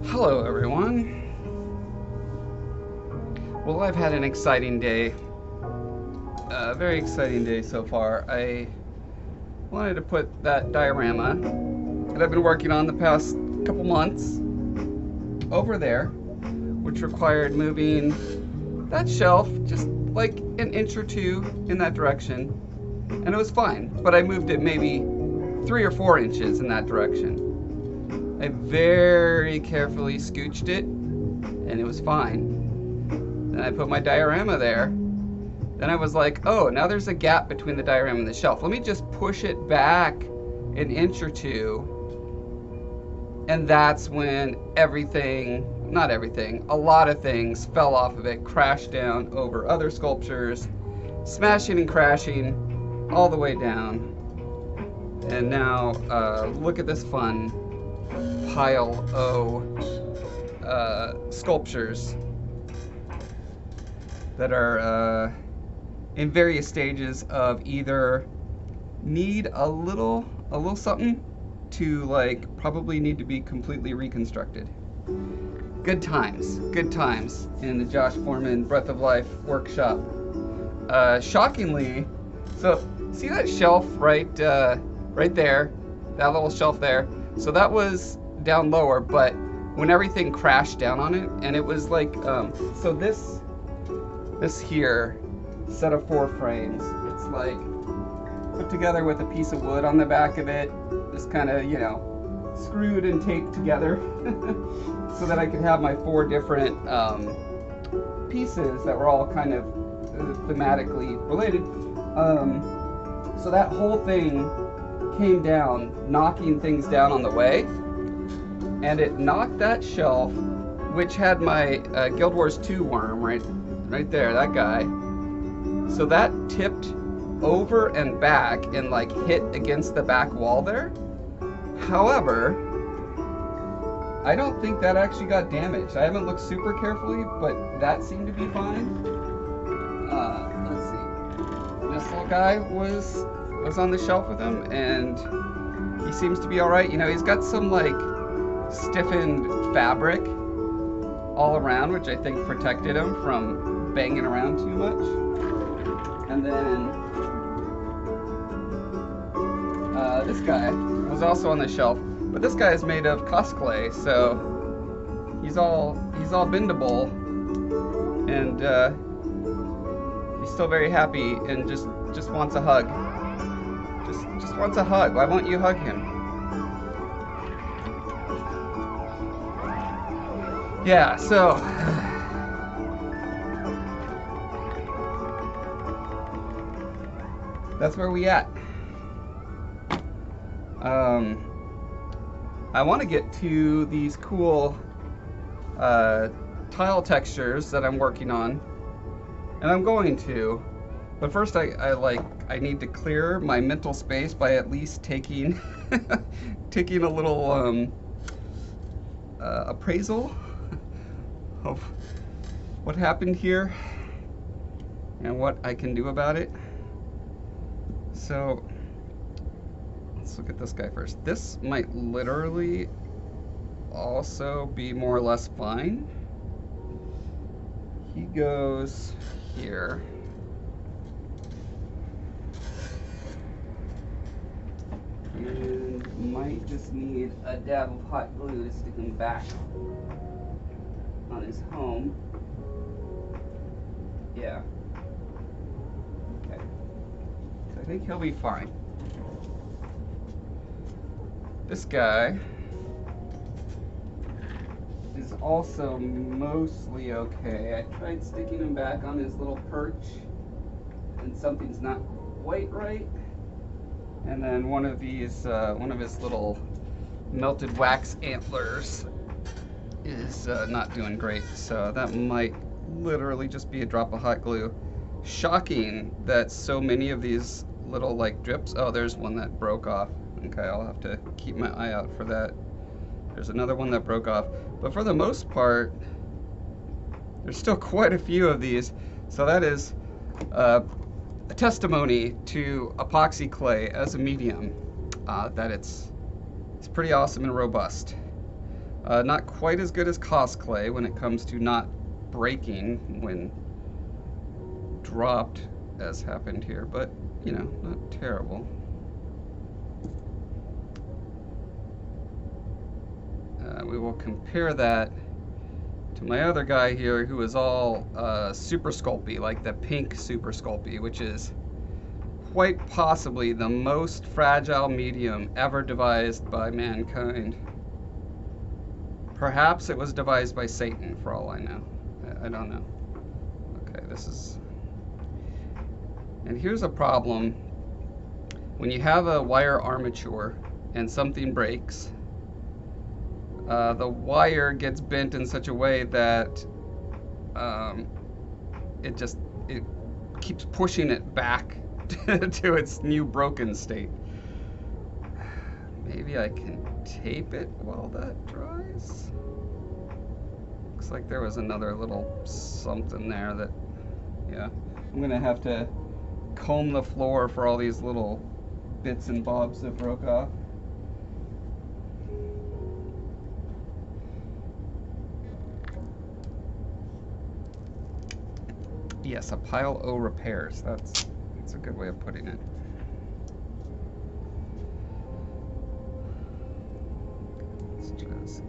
Hello everyone. Well, I've had an exciting day. A very exciting day so far. I wanted to put that diorama that I've been working on the past couple months over there, which required moving that shelf just like an inch or two in that direction, and it was fine, but I moved it maybe 3 or 4 inches in that direction. I very carefully scooched it, and it was fine. Then I put my diorama there. Then I was like, oh, now there's a gap between the diorama and the shelf. Let me just push it back an inch or two. And that's when everything, not everything, a lot of things fell off of it, crashed down over other sculptures, smashing and crashing all the way down. And now, look at this fun pile of sculptures that are in various stages of either need a little something to like probably need to be completely reconstructed. Good times in the Josh Foreman Breath of Life workshop. Shockingly, so see that shelf right there, that little shelf there. So that was down lower, but when everything crashed down on it, and it was like, so this here set of 4 frames, it's like put together with a piece of wood on the back of it, just kind of, you know, screwed and taped together so that I could have my 4 different pieces that were all kind of thematically related. So that whole thing came down, knocking things down on the way, and it knocked that shelf, which had my Guild Wars 2 worm right there, that guy. So that tipped over and back and like hit against the back wall there. However, I don't think that actually got damaged. I haven't looked super carefully, but that seemed to be fine. Let's see. This little guy was on the shelf with him, and he seems to be all right. You know, he's got some like stiffened fabric all around, which I think protected him from banging around too much. And then this guy was also on the shelf, but this guy is made of cosplay, so he's all bendable, and he's still very happy and just wants a hug. Just wants a hug. Why won't you hug him? Yeah, so that's where we at. I want to get to these cool tile textures that I'm working on, and I'm going to, but first I need to clear my mental space by at least taking taking a little appraisal of what happened here and what I can do about it. So let's look at this guy first. This might literally also be more or less fine. He goes here. And might just need a dab of hot glue to stick him back on his home. Yeah. Okay. So I think he'll be fine. This guy is also mostly okay. I tried sticking him back on his little perch, and something's not quite right. And then one of his little melted wax antlers is not doing great. So that might literally just be a drop of hot glue. Shocking that so many of these little like drips. Oh, there's one that broke off. Okay, I'll have to keep my eye out for that. There's another one that broke off. But for the most part, there's still quite a few of these. So that is a testimony to epoxy clay as a medium, that it's pretty awesome and robust. Not quite as good as cos clay when it comes to not breaking when dropped, as happened here, but you know, not terrible. We will compare that to my other guy here, who is all super sculpey, like the pink super sculpey, which is quite possibly the most fragile medium ever devised by mankind. Perhaps it was devised by Satan, for all I know. I don't know. Okay, this is... And here's a problem. When you have a wire armature and something breaks, the wire gets bent in such a way that it keeps pushing it back to its new broken state. Maybe I can tape it while that dries. Looks like there was another little something there that, yeah. I'm gonna have to comb the floor for all these little bits and bobs that broke off. Yes, a pile O repairs. That's a good way of putting it. Let's just...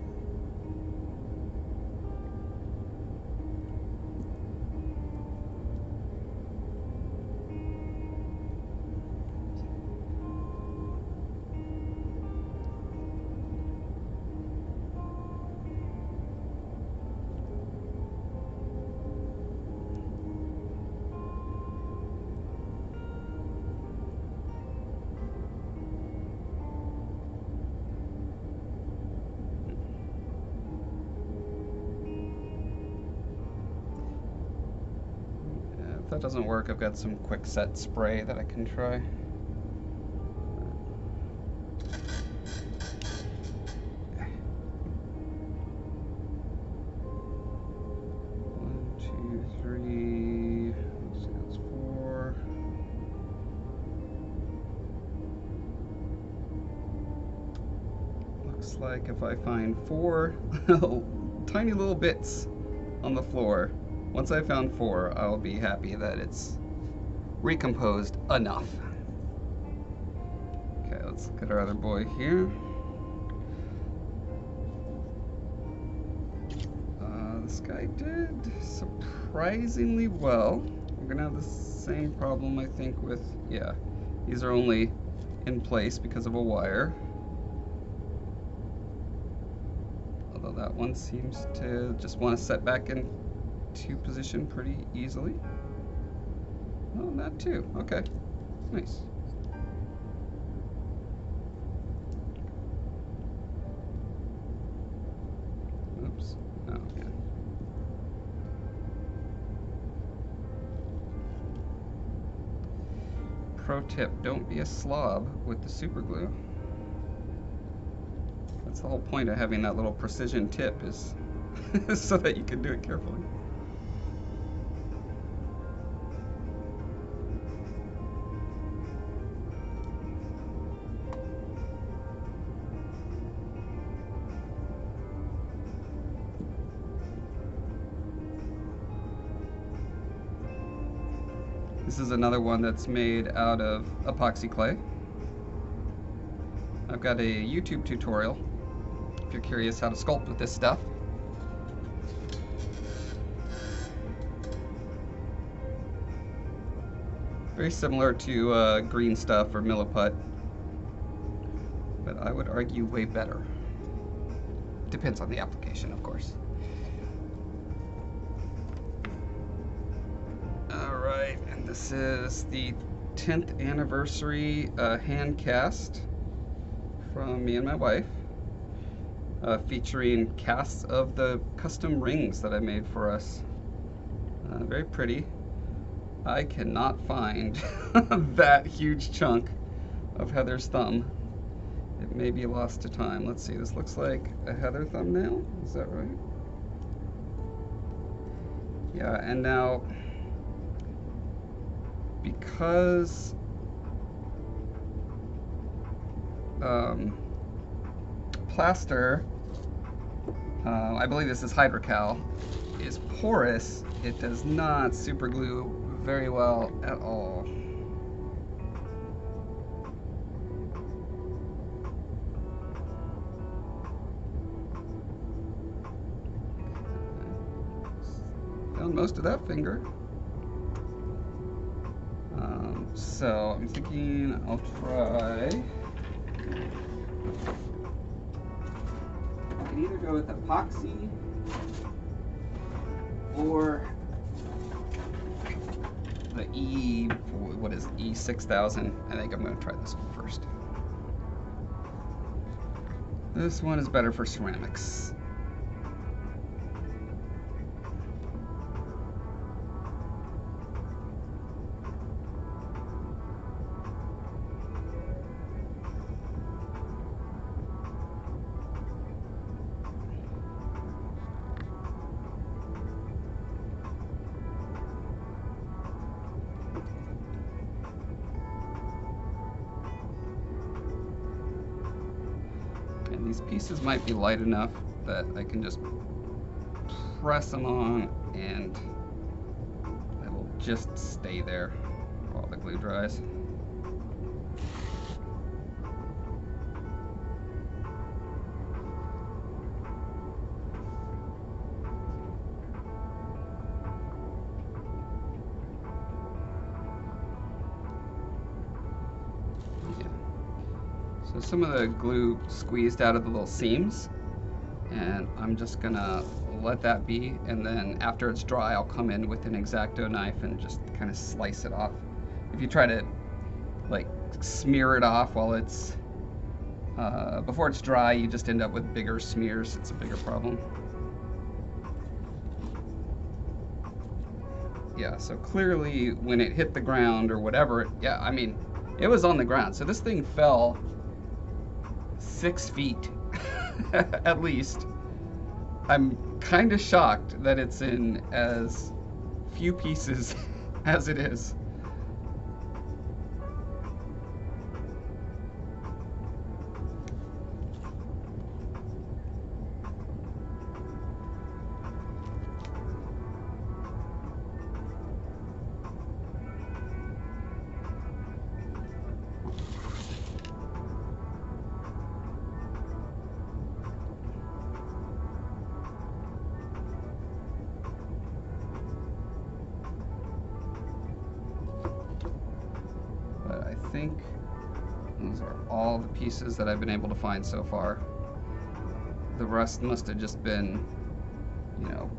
If that doesn't work, I've got some quick set spray that I can try. 1, 2, 3. Let's see, that's 4. Looks like if I find 4 tiny little bits on the floor, once I found 4, I'll be happy that it's recomposed enough. Okay, let's look at our other boy here. This guy did surprisingly well. We're gonna have the same problem, I think, with, yeah, these are only in place because of a wire. Although that one seems to just want to set back into position pretty easily. Oh, that too. Okay, nice. Oops. Oh, yeah. Pro tip, don't be a slob with the super glue. That's the whole point of having that little precision tip, is so that you can do it carefully. This is another one that's made out of epoxy clay. I've got a YouTube tutorial if you're curious how to sculpt with this stuff. Very similar to green stuff or milliput, but I would argue way better. Depends on the application, of course. Alright, and this is the 10th anniversary hand cast from me and my wife, featuring casts of the custom rings that I made for us. Very pretty. I cannot find that huge chunk of Heather's thumb. It may be lost to time. Let's see, this looks like a Heather thumbnail, is that right? Yeah, and now, because plaster, I believe this is hydrocal, is porous, it does not super glue very well at all. Found most of that finger. So I'm thinking I'll try. I can either go with epoxy or the E6000. I think I'm going to try this one first. This one is better for ceramics. these pieces might be light enough that I can just press them on and it will just stay there while the glue dries. So some of the glue squeezed out of the little seams, and I'm just gonna let that be, and then after it's dry I'll come in with an X-Acto knife and just kind of slice it off. If you try to like smear it off while it's before it's dry, you just end up with bigger smears. It's a bigger problem. Yeah, so clearly when it hit the ground or whatever, yeah, I mean, it was on the ground. So this thing fell 6 feet at least. I'm kind of shocked that it's in as few pieces as it is. I think those are all the pieces that I've been able to find so far. The rest must have just been, you know,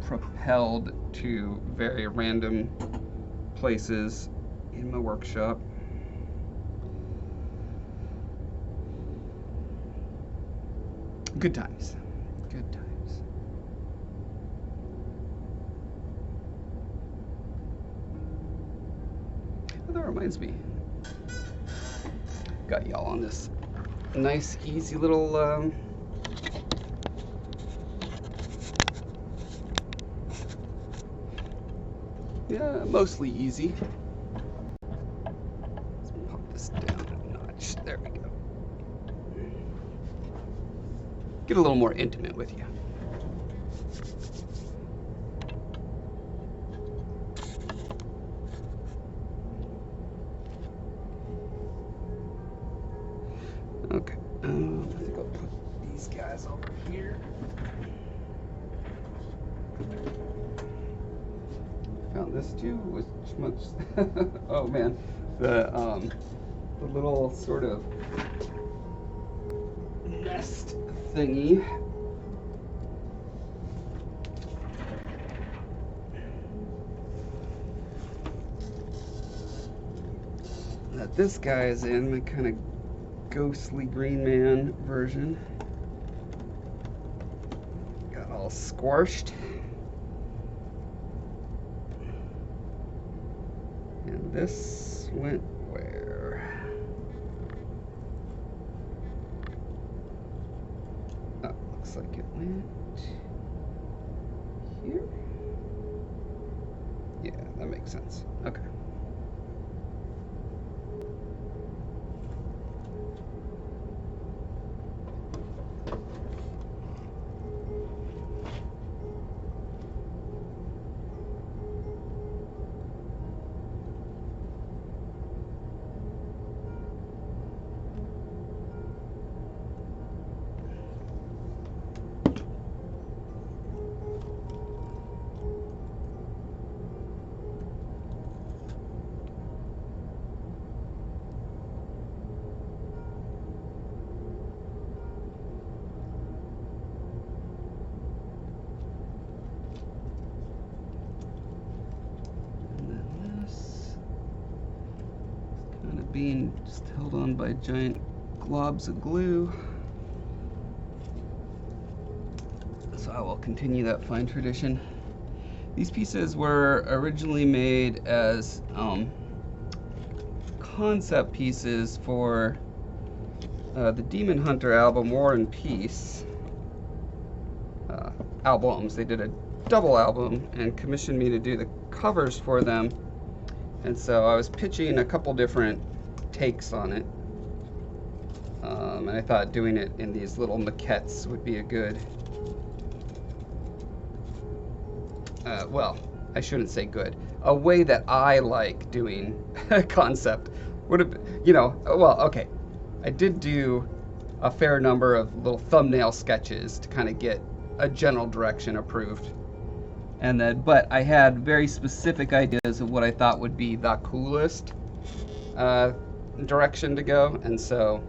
propelled to very random places in my workshop. Good times. Good times. That reminds me, got y'all on this nice easy little yeah, mostly easy. Let's pop this down a notch. There we go. Get a little more intimate with you. Okay, I think I'll put these guys over here. Found this too, which much, oh man, the little sort of nest thingy. That this guy is in, my kind of ghostly green man version. Got all squashed. And this went where? Oh, looks like it went here. Yeah, that makes sense. Okay. Being just held on by giant globs of glue. So I will continue that fine tradition. These pieces were originally made as concept pieces for the Demon Hunter album War and Peace albums. They did a double album and commissioned me to do the covers for them. And so I was pitching a couple different takes on it. And I thought doing it in these little maquettes would be a good, well, I shouldn't say good, a way that I like doing a concept would have, well, okay, I did do a fair number of little thumbnail sketches to kind of get a general direction approved. And then, but I had very specific ideas of what I thought would be the coolest direction to go. And so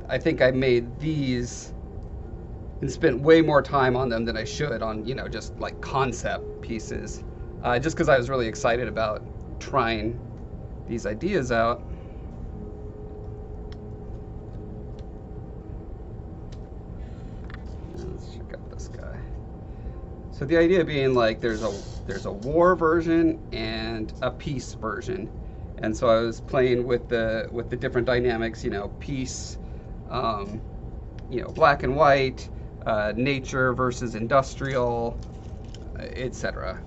I think I made these and spent way more time on them than I should on, just like concept pieces. Just because I was really excited about trying these ideas out. Let's check out this guy. So the idea being like there's a war version and a peace version, and so I was playing with the different dynamics. Peace, black and white, nature versus industrial, etc.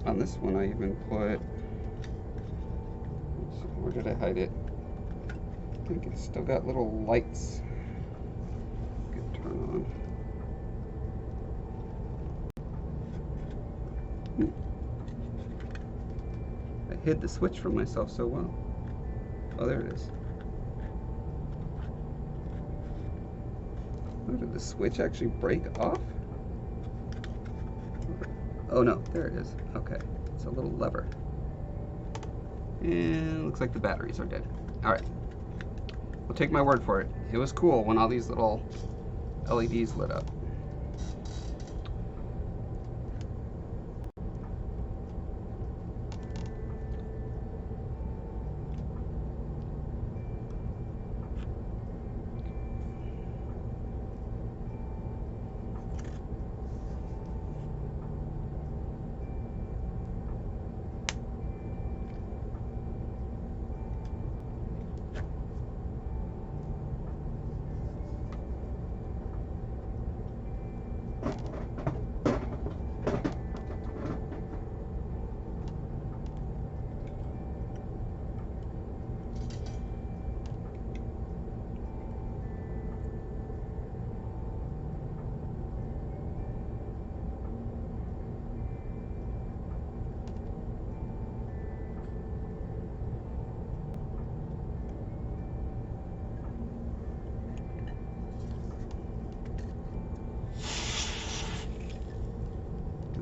On this one, I even put, where did I hide it? I think it's still got little lights. Could turn on. I hid the switch from myself so well. Oh, there it is. Oh, did the switch actually break off? Oh no, there it is. Okay, it's a little lever. And looks like the batteries are dead. All right, we'll take my word for it. It was cool when all these little LEDs lit up.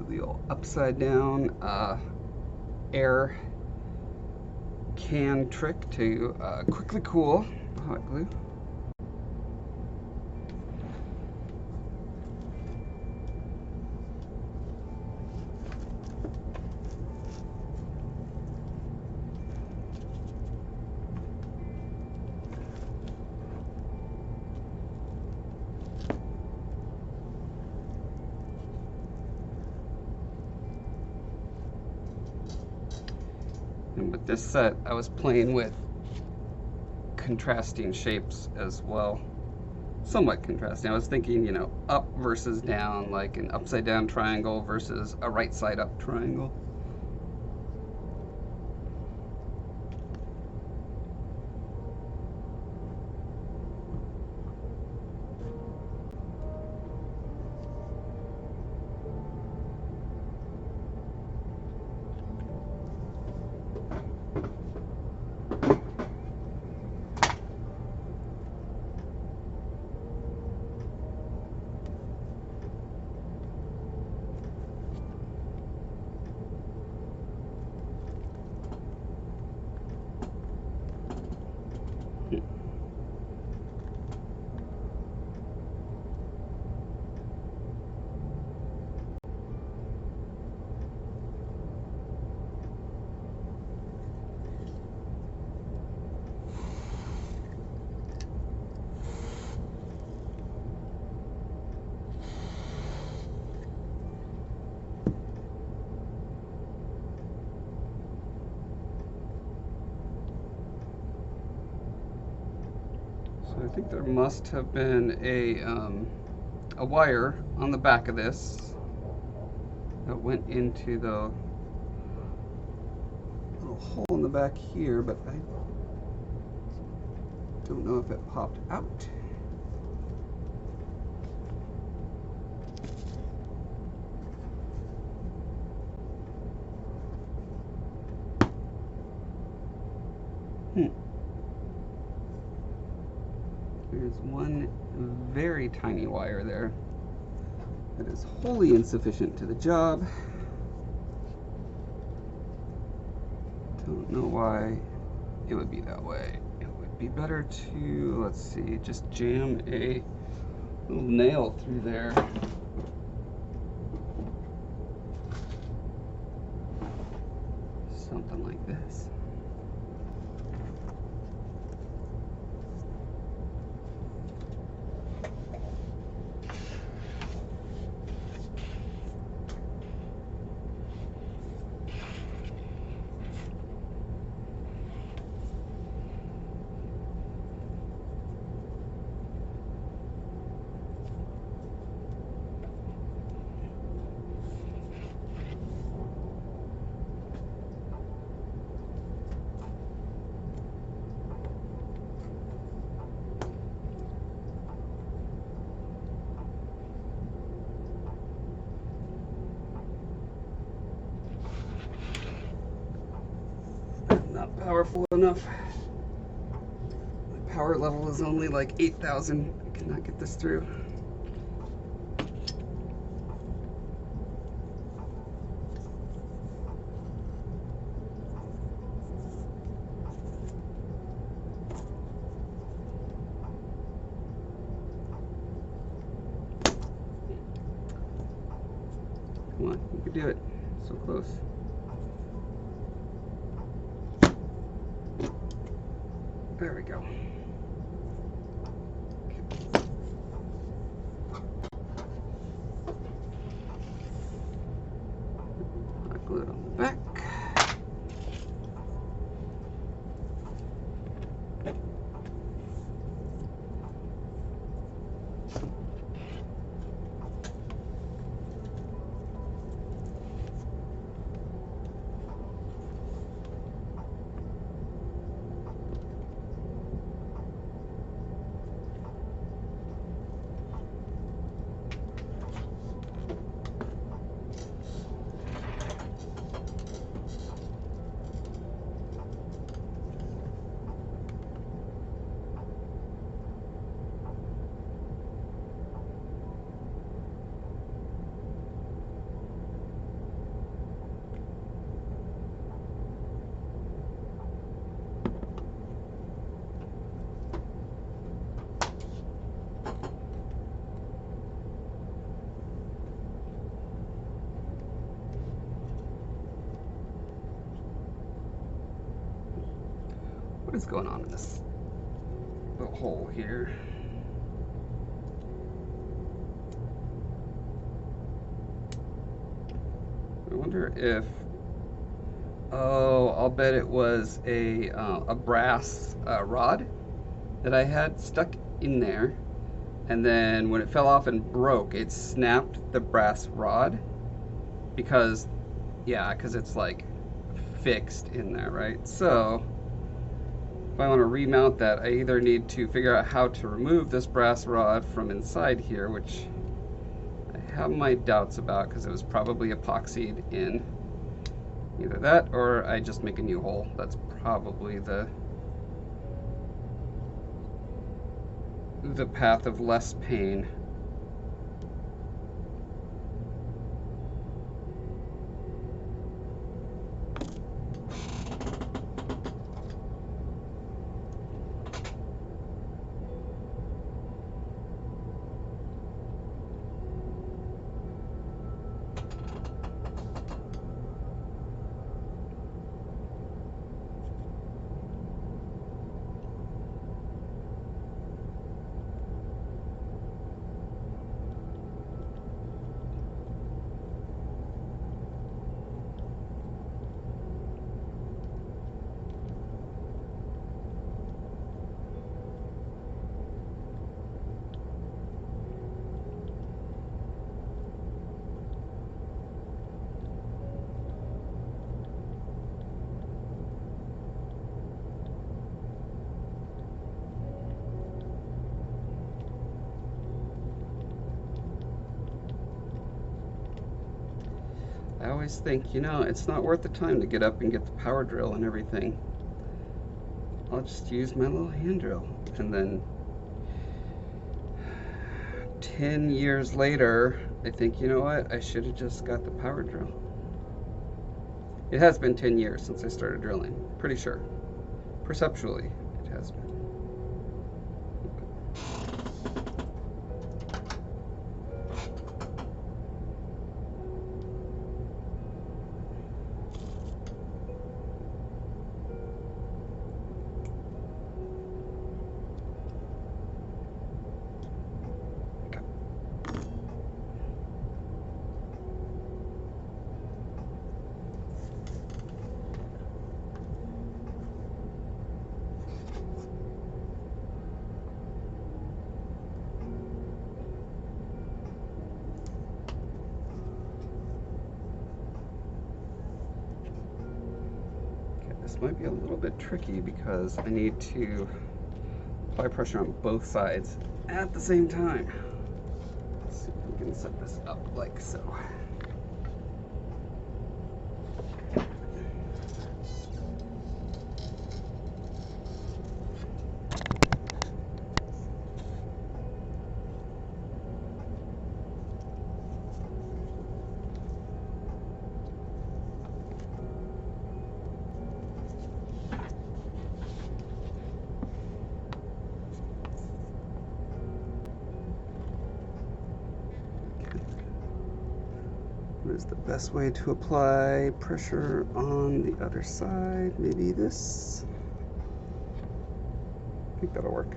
The old upside down air can trick to quickly cool hot glue. And with this set, I was playing with contrasting shapes as well. Somewhat contrasting. I was thinking, up versus down, like an upside down triangle versus a right side up triangle. So I think there must have been a wire on the back of this that went into the little hole in the back here, but I don't know if it popped out. There's one very tiny wire there that is wholly insufficient to the job. Don't know why it would be that way. It would be better to, let's see, just jam a little nail through there. Something like this. Not powerful enough. My power level is only like 8,000. I cannot get this through. Come on, you can do it. So close. There we go. Hot glue it on the back. What is going on in this little hole here? I wonder if, oh, I'll bet it was a brass rod that I had stuck in there, and then when it fell off and broke, it snapped the brass rod because, yeah, because it's like fixed in there, right? So if I want to remount that, I either need to figure out how to remove this brass rod from inside here, which I have my doubts about because it was probably epoxied in. Either that or I just make a new hole. That's probably the path of less pain. I always think, you know, it's not worth the time to get up and get the power drill and everything. I'll just use my little hand drill. And then 10 years later, I think, you know what, I should have just got the power drill. It has been 10 years since I started drilling, pretty sure. Perceptually, it has been. This might be a little bit tricky because I need to apply pressure on both sides at the same time. Let's see if we can set this up like so. What is the best way to apply pressure on the other side? Maybe this? I think that'll work.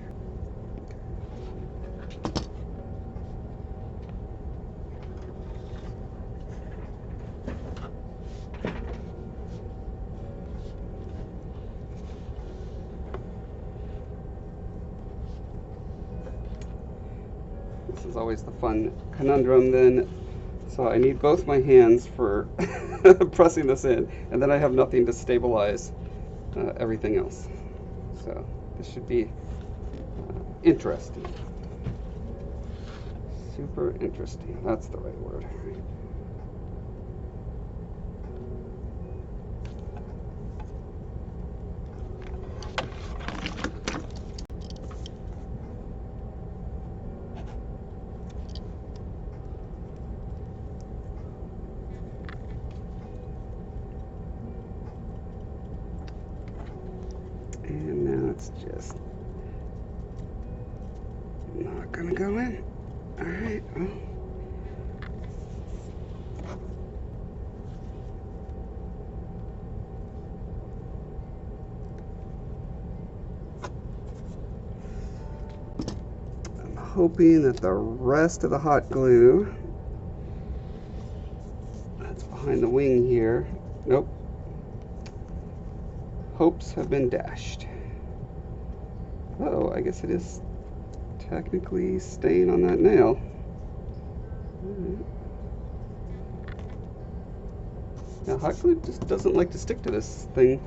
This is always the fun conundrum then. So I need both my hands for pressing this in, and then I have nothing to stabilize everything else. So this should be interesting. Super interesting. That's the right word. And now it's just not gonna go in. All right, well. I'm hoping that the rest of the hot glue that's behind the wing here, nope. Hopes have been dashed. Oh, I guess it is technically staying on that nail. Now, hot glue just doesn't like to stick to this thing,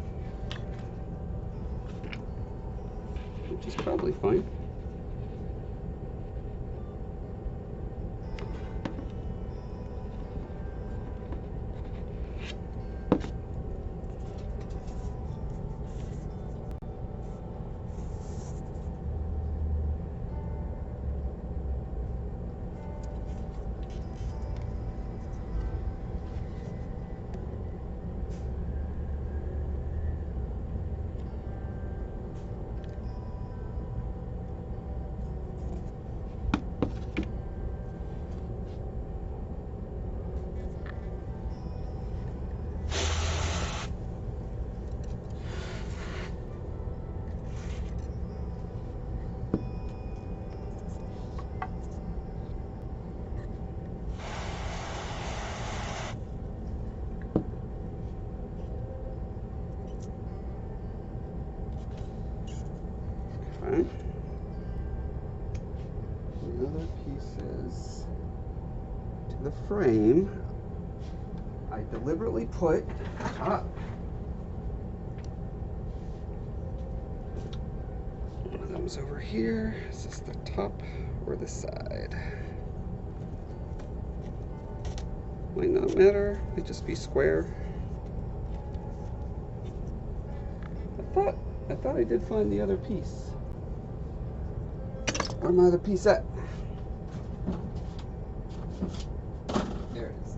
which is probably fine. Okay. The other pieces to the frame, I deliberately put top. One of them's over here. Is this the top or the side? Might not matter, might just be square. I thought I did find the other piece. Where's my other piece at? There it is.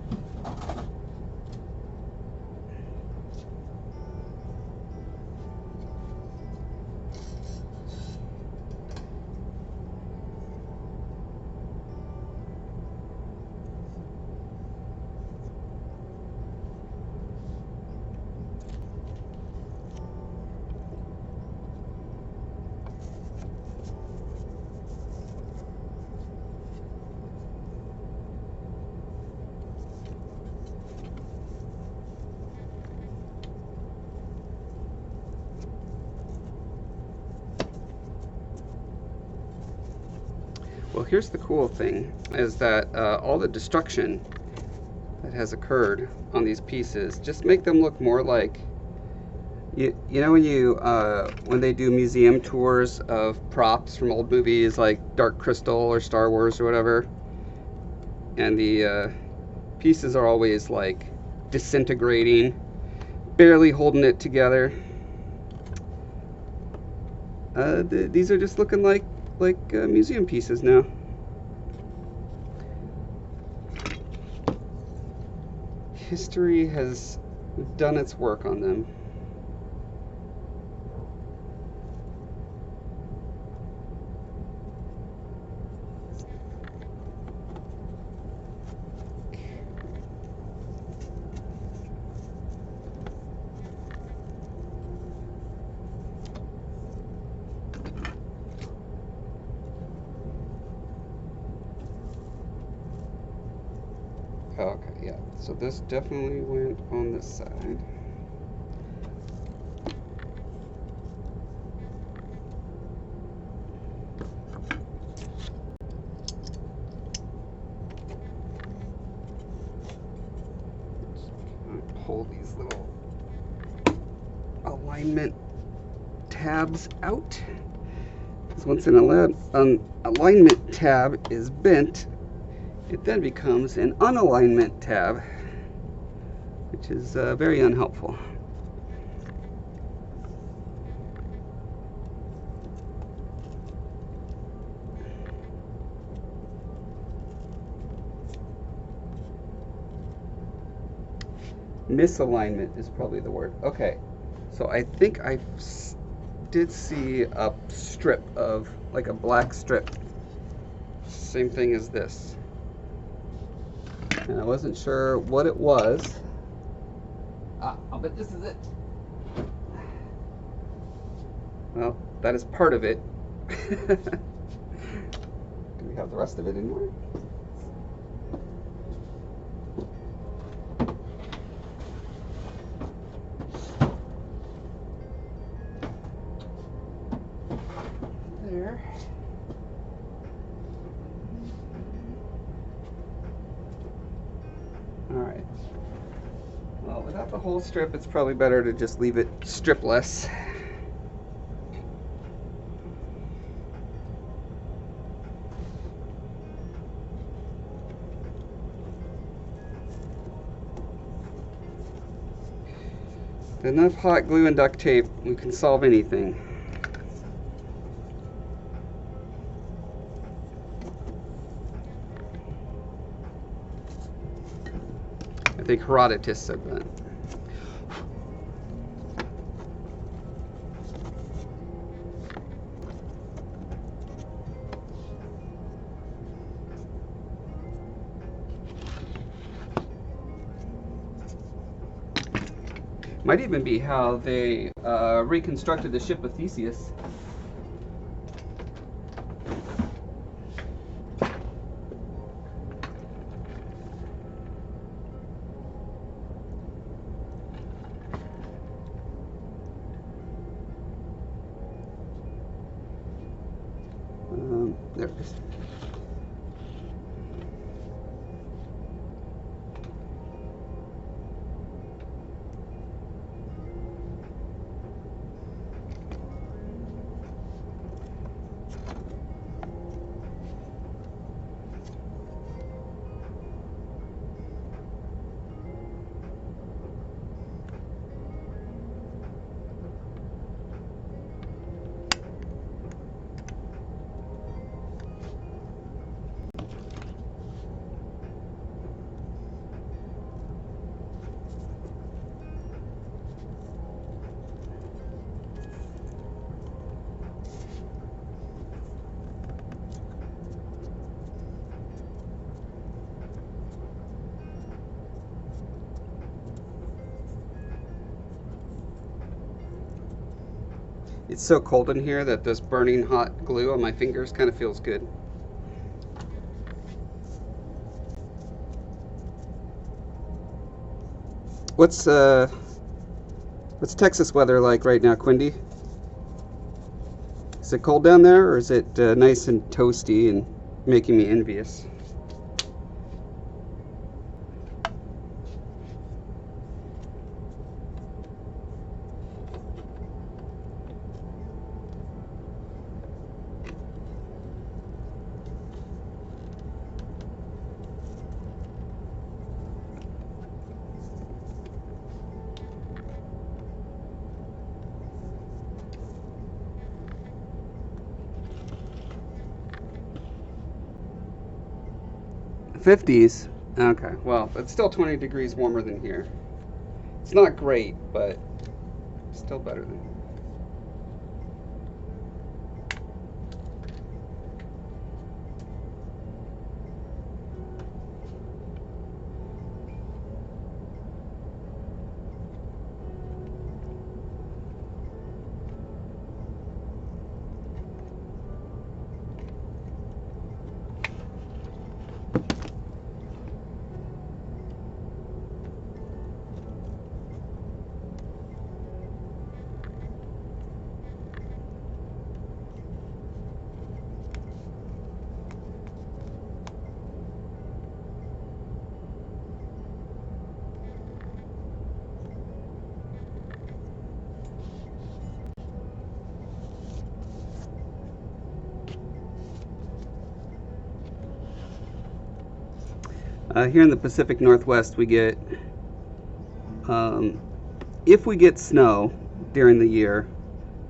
Well, here's the cool thing, is that all the destruction that has occurred on these pieces just make them look more like, you know when they do museum tours of props from old movies like Dark Crystal or Star Wars or whatever, and the pieces are always like disintegrating, barely holding it together. These are just looking like museum pieces now. History has done its work on them. Okay, yeah, so this definitely went on this side. Pull these little alignment tabs out, because once an alignment tab is bent, it then becomes an unalignment tab, which is very unhelpful. Misalignment is probably the word. Okay, so I think I did see a strip of, like a black strip, same thing as this, and I wasn't sure what it was. I'll bet this is it. Well, that is part of it. Do we have the rest of it anywhere? There. All right. Well, without the whole strip, it's probably better to just leave it stripless. With enough hot glue and duct tape, we can solve anything. I think Herodotus said that. Might even be how they reconstructed the ship of Theseus. There it is. It's so cold in here that this burning hot glue on my fingers kind of feels good. What's Texas weather like right now, Quindy? Is it cold down there, or is it nice and toasty and making me envious? '50s. Okay, well, it's still 20 degrees warmer than here. It's not great, but still better than here. Here in the Pacific Northwest, we get, if we get snow during the year,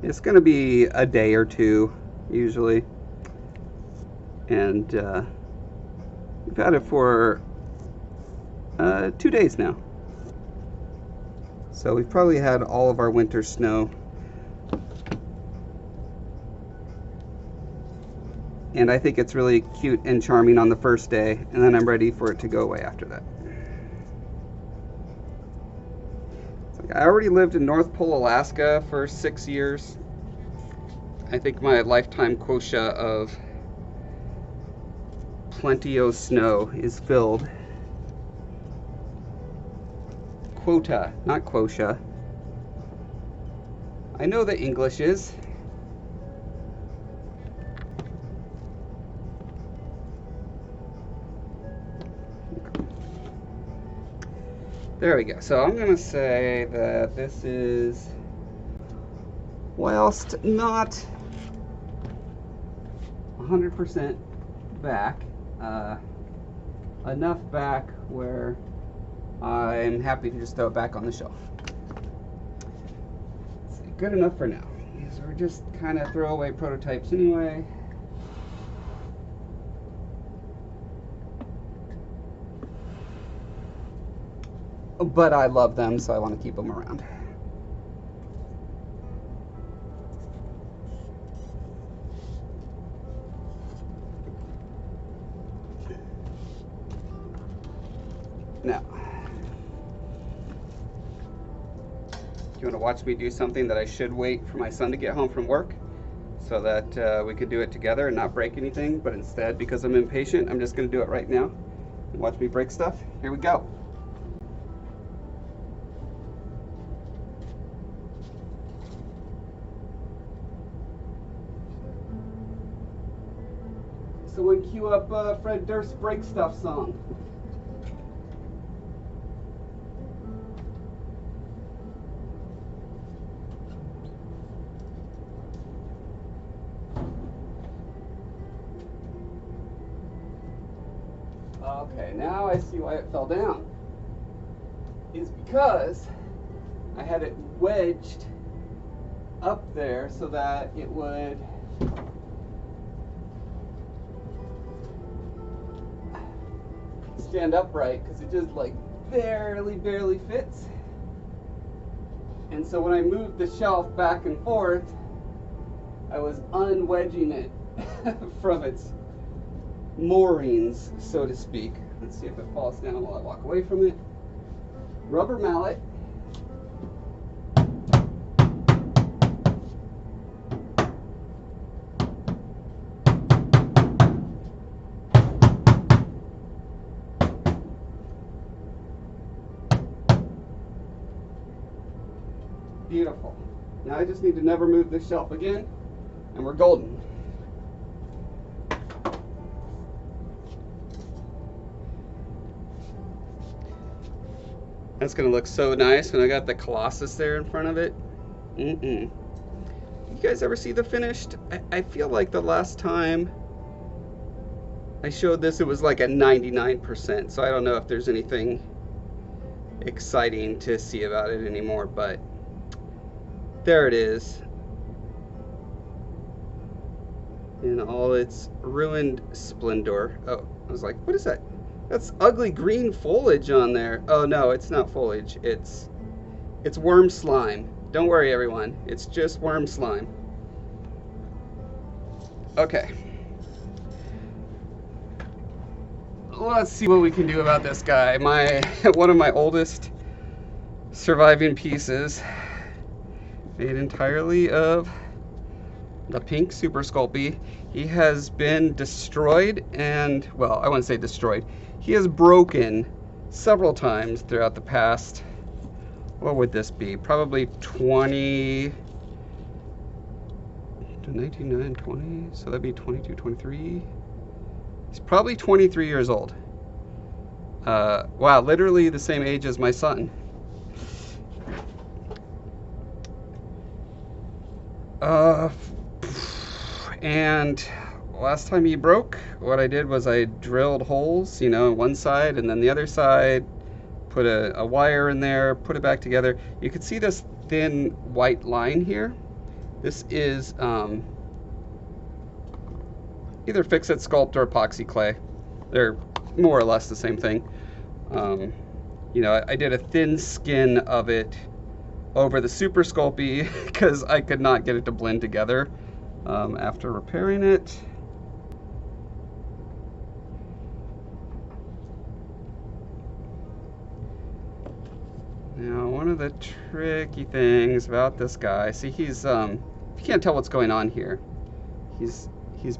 it's going to be a day or two, usually. And we've had it for 2 days now. So we've probably had all of our winter snow. And I think it's really cute and charming on the first day, and then I'm ready for it to go away after that. It's like I already lived in North Pole, Alaska for 6 years. I think my lifetime quota of plenty of snow is filled. Quota, not quota. I know the English is. There we go. So I'm going to say that this is, whilst not 100% back, enough back where I'm happy to just throw it back on the shelf. Let's see, good enough for now. These are just kind of throwaway prototypes anyway. But I love them, so I want to keep them around. Now, do you want to watch me do something that I should wait for my son to get home from work so that we could do it together and not break anything, but instead, because I'm impatient, I'm just going to do it right now and watch me break stuff? Here we go. Someone cue up Fred Durst's Break Stuff song. Okay, now I see why it fell down. It's because I had it wedged up there so that it would stand upright, because it just like barely fits. And so when I moved the shelf back and forth, I was unwedging it from its moorings, so to speak. Let's see if it falls down while I walk away from it. Rubber mallet. Beautiful. Now I just need to never move this shelf again, and we're golden. That's gonna look so nice when I got the Colossus there in front of it. You guys ever see the finished? I feel like the last time I showed this, it was like a 99%, so I don't know if there's anything exciting to see about it anymore, but there it is in all its ruined splendor. Oh, I was like, what is that? That's ugly green foliage on there. Oh no, it's not foliage. It's worm slime. Don't worry, everyone. It's just worm slime. Okay. Let's see what we can do about this guy. One of my oldest surviving pieces, made entirely of the pink Super Sculpey. He has been destroyed and, well, I wouldn't say destroyed. He has broken several times throughout the past, what would this be? Probably 20, 19, 20, so that'd be 22, 23. He's probably 23 years old. Wow, literally the same age as my son. And last time he broke, what I did was I drilled holes, you know, on one side and then the other side, put a wire in there, put it back together. You can see this thin white line here. This is either fix-it sculpt or epoxy clay. They're more or less the same thing. You know, I did a thin skin of it over the Super Sculpey because I could not get it to blend together after repairing it. Now, one of the tricky things about this guy, see, he's you can't tell what's going on here. He's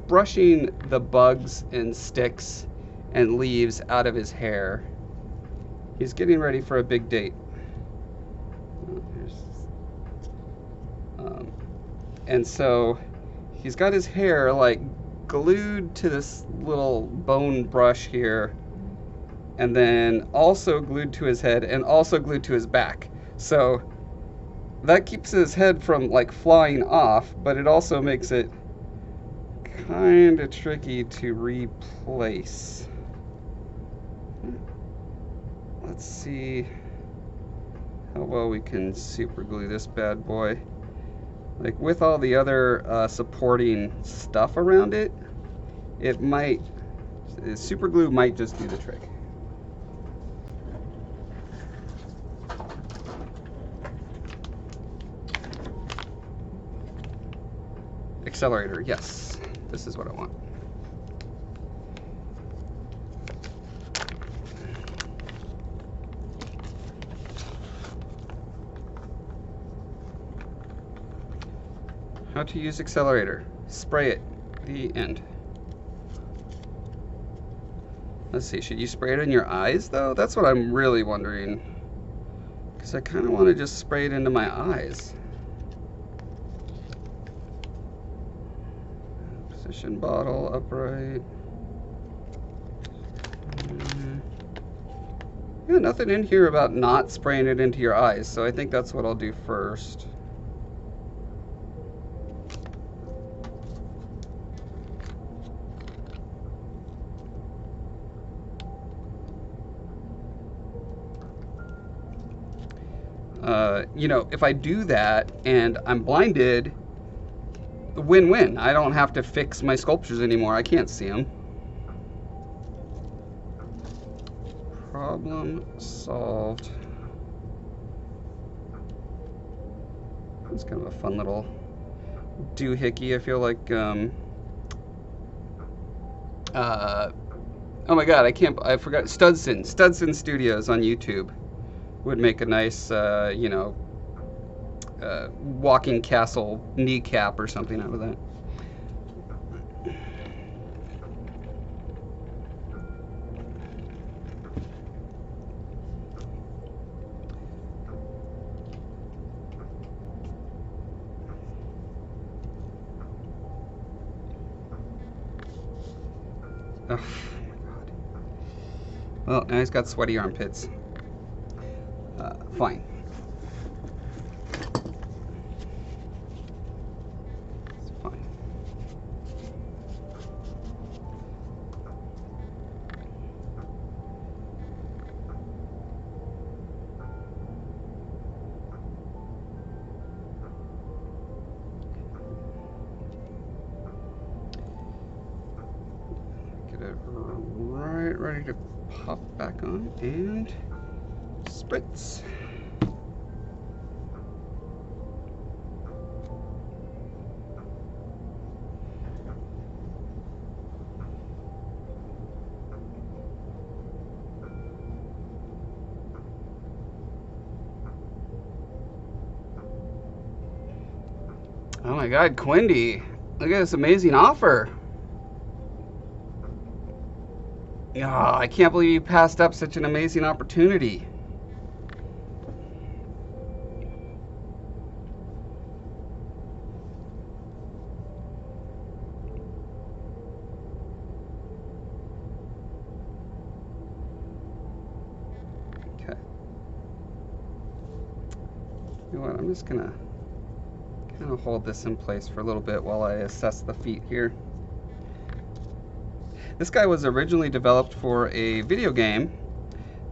brushing the bugs and sticks and leaves out of his hair. He's getting ready for a big date. And so he's got his hair like glued to this little bone brush here, and then also glued to his head and also glued to his back. So that keeps his head from like flying off, but it also makes it kind of tricky to replace. Let's see how well we can super glue this bad boy. Like with all the other supporting stuff around it, super glue might just do the trick. Accelerator, yes, this is what I want. How to use accelerator. Spray it. The end. Let's see, should you spray it in your eyes though? That's what I'm really wondering. Because I kind of want to just spray it into my eyes. Position bottle upright. Yeah, nothing in here about not spraying it into your eyes, so I think that's what I'll do first. You know, if I do that and I'm blinded, win-win. I don't have to fix my sculptures anymore. I can't see them. Problem solved. It's kind of a fun little doohickey. I feel like, oh my god, I forgot, Studson Studios on YouTube would make a nice, you know, walking castle kneecap or something out of that. Oh my god. Well, now he's got sweaty armpits. Fine. It's fine. Get it right ready to pop back on and spritz. Oh my god, Quindy, look at this amazing offer. Oh, I can't believe you passed up such an amazing opportunity. Okay. You know what, I'm just gonna kind of hold this in place for a little bit while I assess the feet here. This guy was originally developed for a video game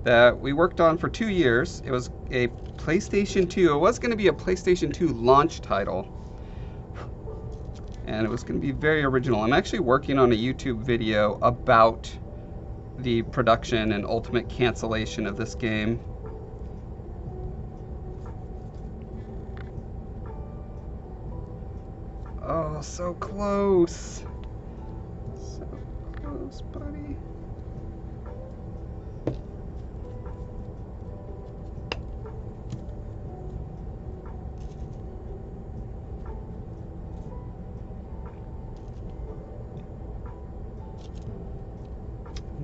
that we worked on for 2 years. It was a PlayStation 2. It was going to be a PlayStation 2 launch title. And it was going to be very original. I'm actually working on a YouTube video about the production and ultimate cancellation of this game. Oh, so close. So close, buddy.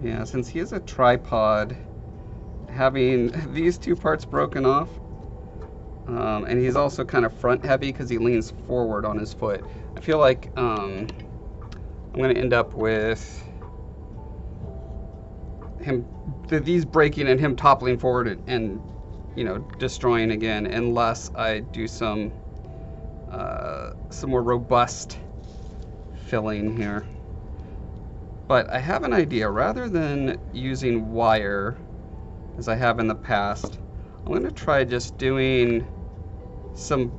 Yeah, since he is a tripod, having these two parts broken off, and he's also kind of front heavy because he leans forward on his foot. I feel like I'm going to end up with him, these breaking and him toppling forward and you know, destroying again, unless I do some more robust filling here. But I have an idea. Rather than using wire, as I have in the past, I'm going to try just doing some,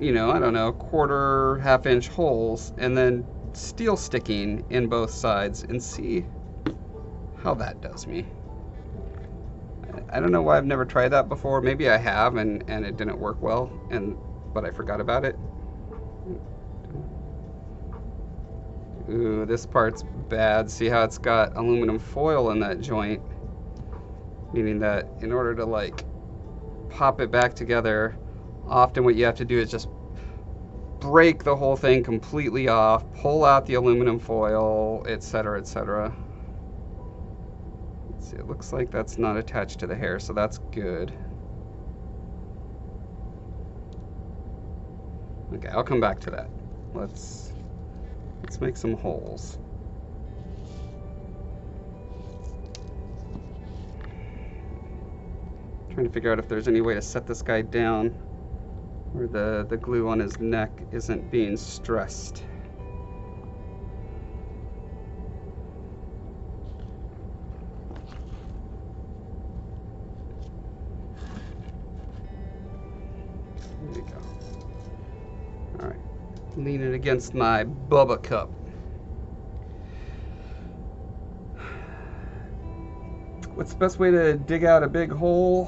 you know, I don't know, quarter, half-inch holes, and then steel sticking in both sides and see how that does me. I don't know why I've never tried that before. Maybe I have, and it didn't work well, but I forgot about it. Ooh, this part's bad. See how it's got aluminum foil in that joint? Meaning that in order to like pop it back together, often what you have to do is just break the whole thing completely off, pull out the aluminum foil, etc., etc. Let's see, it looks like that's not attached to the hair, so that's good. Okay, I'll come back to that. Let's make some holes. Trying to figure out if there's any way to set this guy down where the glue on his neck isn't being stressed. There you go. All right, lean it against my Bubba cup. What's the best way to dig out a big hole?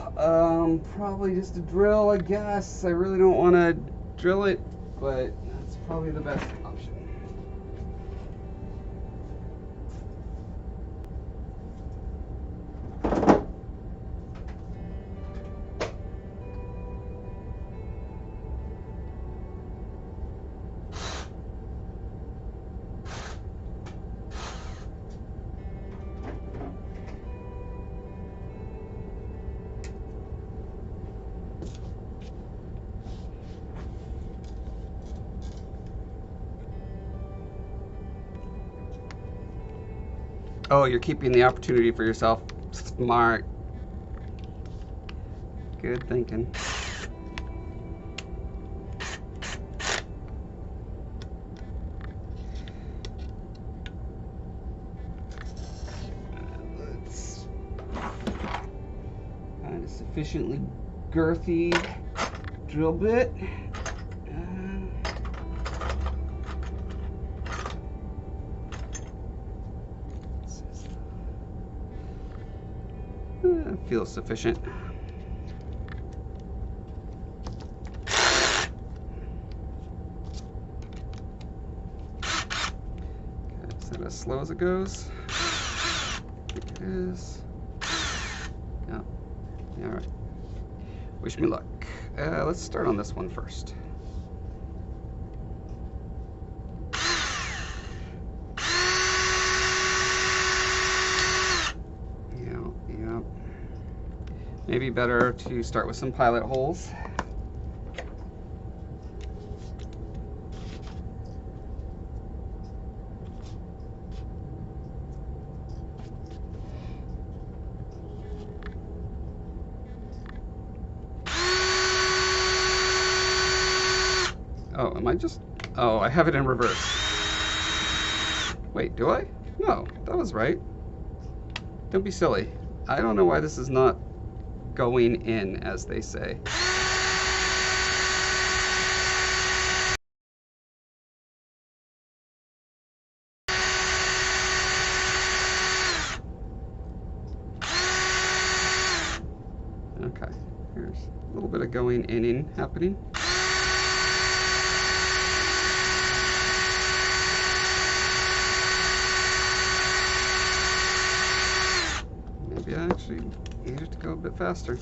Probably just a drill, I guess. I really don't want to drill it, but that's probably the best option. Oh, you're keeping the opportunity for yourself. Smart. Good thinking. Let's find a sufficiently girthy drill bit. Feels sufficient. Okay, is that as slow as it goes? I think it is. Yeah. All right. Wish me luck. Let's start on this one first. Yeah. Maybe better to start with some pilot holes. Oh, am I just... Oh, I have it in reverse. Wait, do I? No, that was right. Don't be silly. I don't know why this is not going in, as they say. Okay, here's a little bit of going in happening. Maybe I actually need it to go a bit faster.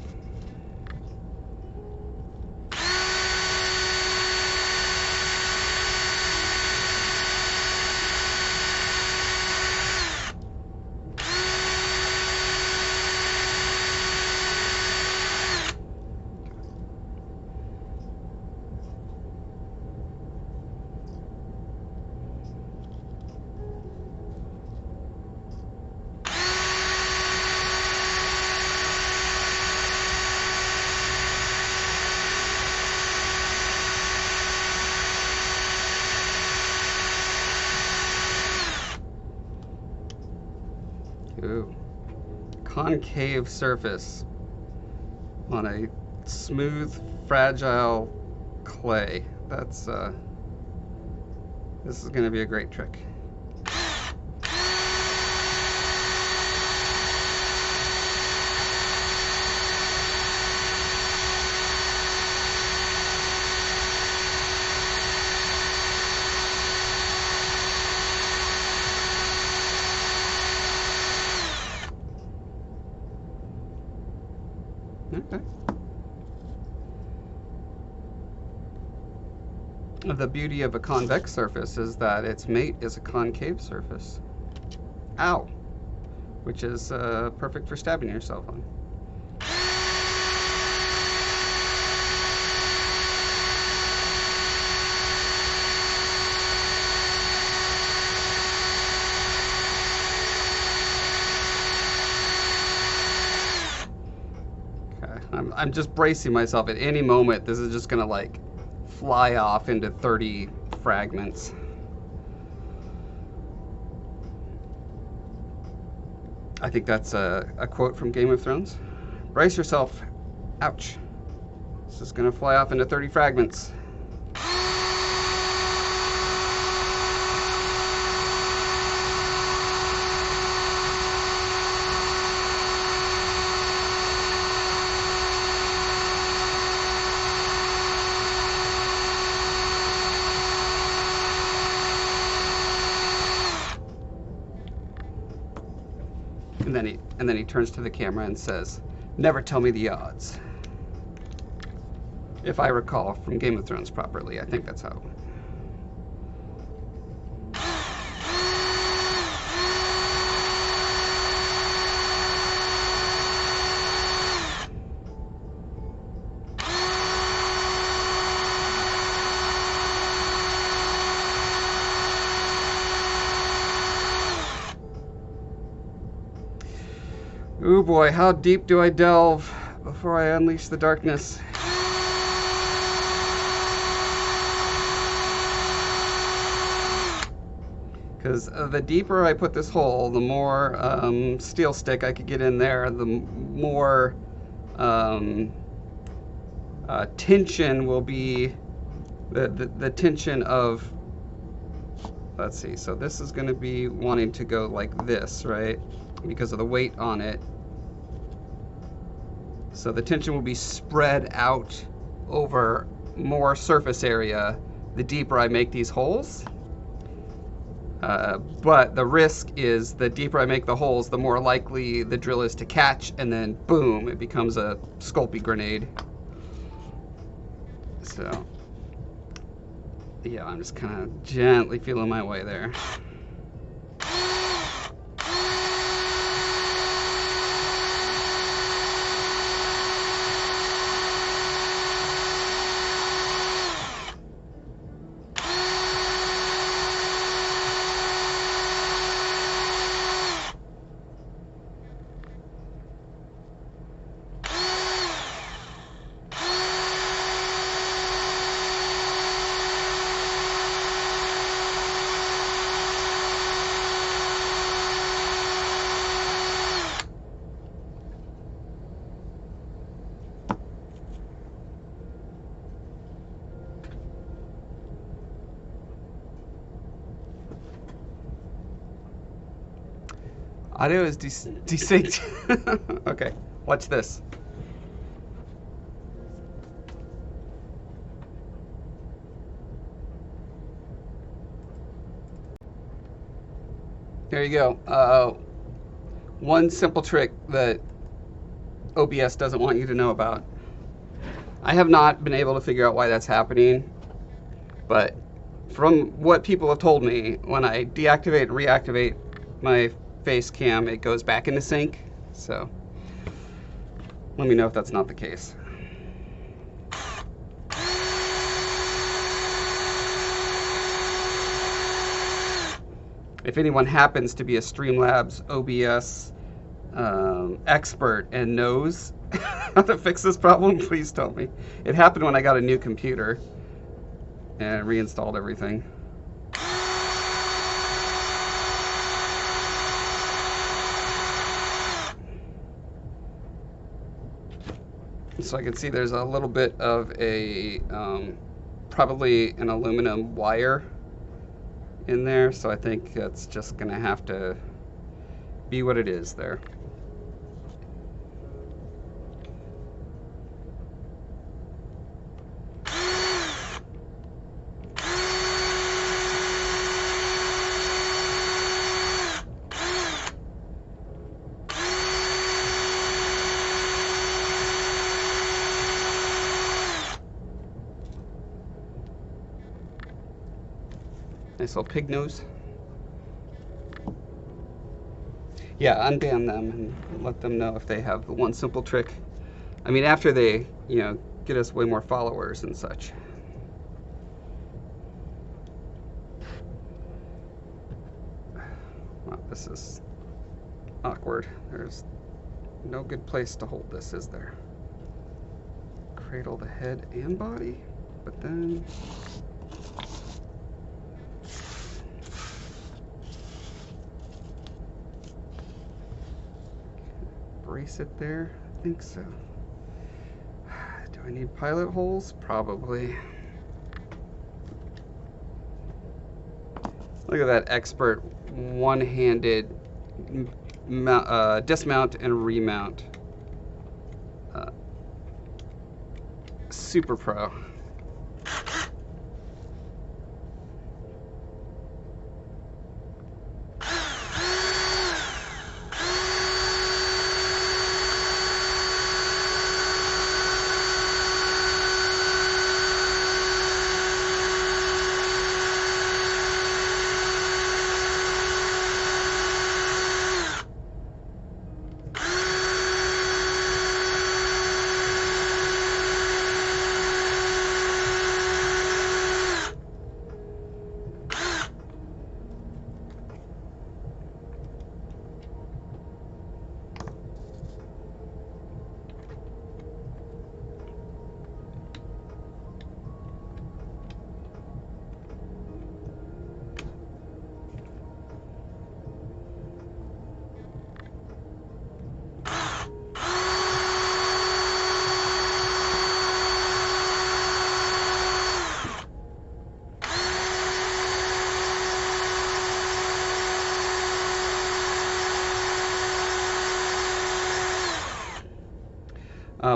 Ooh. Concave surface on a smooth, fragile clay. That's, this is going to be a great trick. Okay. The beauty of a convex surface is that its mate is a concave surface. Ow! Which is perfect for stabbing yourself on. I'm just bracing myself. At any moment, this is just gonna like fly off into 30 fragments. I think that's a quote from Game of Thrones. Brace yourself. Ouch. This is gonna fly off into 30 fragments. And then he turns to the camera and says, "Never tell me the odds." If I recall from Game of Thrones properly, I think that's how it went. Ooh boy, how deep do I delve before I unleash the darkness? Because the deeper I put this hole, the more steel stick I could get in there, the more tension will be, the tension of, let's see, so this is going to be wanting to go like this, right? Because of the weight on it. So the tension will be spread out over more surface area the deeper I make these holes. But the risk is the deeper I make the holes, the more likely the drill is to catch, and then boom, it becomes a Sculpey grenade. So, yeah, I'm just kind of gently feeling my way there. Audio is desynced. Okay, watch this. There you go. One simple trick that OBS doesn't want you to know about. I have not been able to figure out why that's happening, but from what people have told me, when I deactivate and reactivate my face cam, it goes back into sync. So let me know if that's not the case. If anyone happens to be a Streamlabs OBS expert and knows how to fix this problem, please tell me. It happened when I got a new computer and reinstalled everything. So I can see there's a little bit of a, probably an aluminum wire in there, so I think it's just gonna have to be what it is there. Nice little pig nose. Yeah, unban them and let them know if they have the one simple trick. I mean, after they, you know, get us way more followers and such. Wow, this is awkward. There's no good place to hold this, is there? Cradle the head and body, but then brace it there. I think so. Do I need pilot holes? Probably. Look at that expert one-handed dismount and remount. Super pro.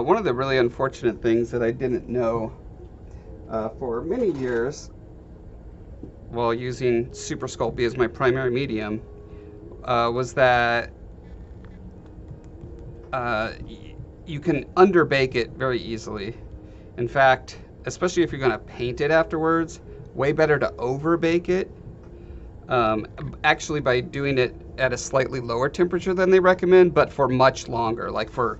One of the really unfortunate things that I didn't know for many years while using Super Sculpey as my primary medium was that you can underbake it very easily. In fact, especially if you're going to paint it afterwards, way better to overbake it. Actually, by doing it at a slightly lower temperature than they recommend, but for much longer, like for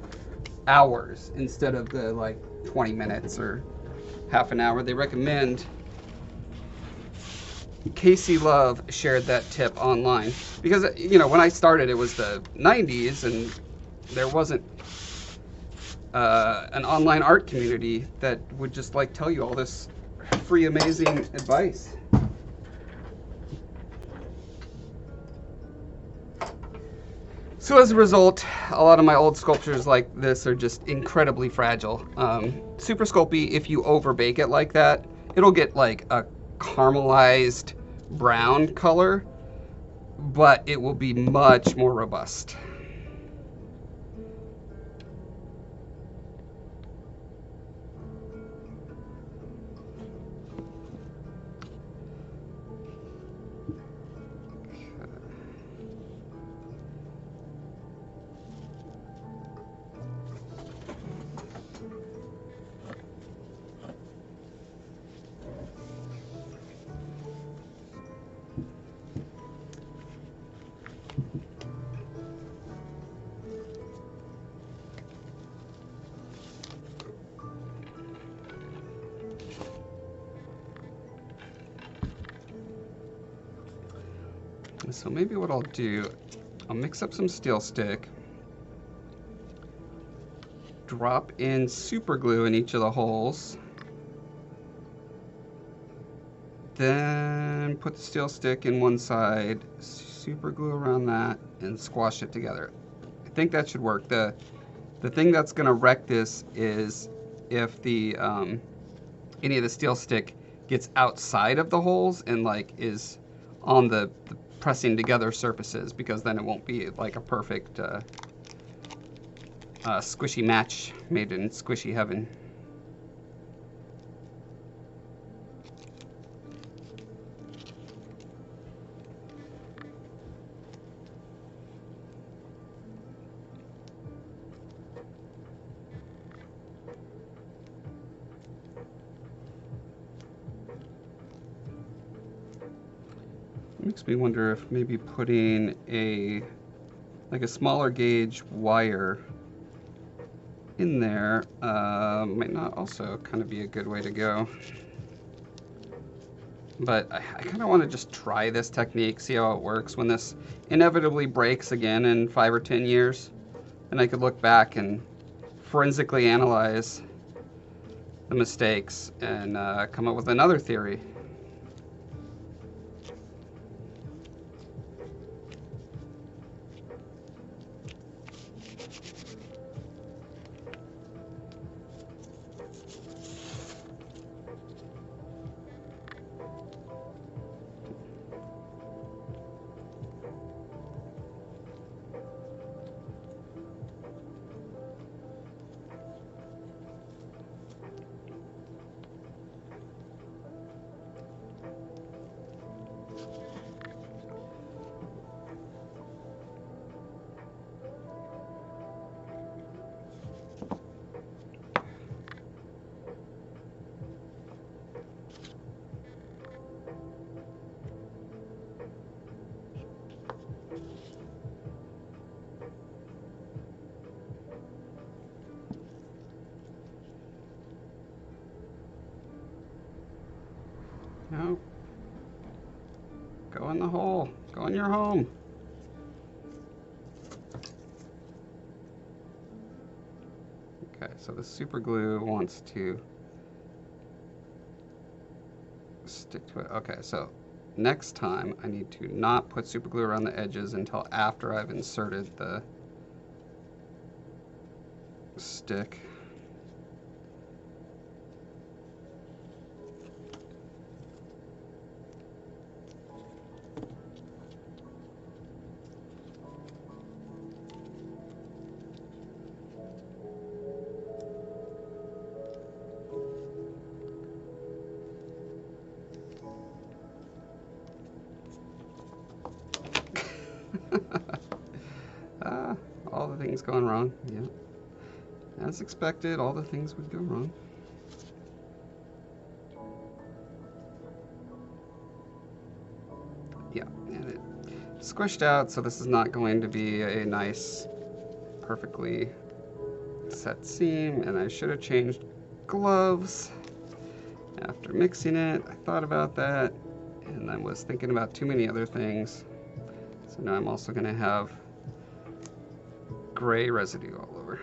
hours instead of the like 20 minutes or half an hour they recommend. Casey Love shared that tip online because, you know, when I started, it was the 90s and there wasn't an online art community that would just like tell you all this free, amazing advice. So as a result, a lot of my old sculptures like this are just incredibly fragile. Super Sculpey, if you overbake it like that, it'll get like a caramelized brown color, but it will be much more robust. So maybe what I'll do, I'll mix up some steel stick, drop in super glue in each of the holes, then put the steel stick in one side, super glue around that, and squash it together. I think that should work. The thing that's going to wreck this is if the any of the steel stick gets outside of the holes and like is on the pressing together surfaces, because then it won't be like a perfect squishy match made in squishy heaven. Makes me wonder if maybe putting a smaller gauge wire in there might not also kind of be a good way to go. But I kind of want to just try this technique, see how it works when this inevitably breaks again in 5 or 10 years. And I could look back and forensically analyze the mistakes and come up with another theory. No. Go in the hole. Go in your home. Okay, so the super glue wants to stick to it. Okay, so next time I need to not put super glue around the edges until after I've inserted the stick. things going wrong. Yeah. As expected, all the things would go wrong. Yeah, and it squished out, so this is not going to be a nice, perfectly set seam, and I should have changed gloves after mixing it. I thought about that, and I was thinking about too many other things. So now I'm also going to have gray residue all over.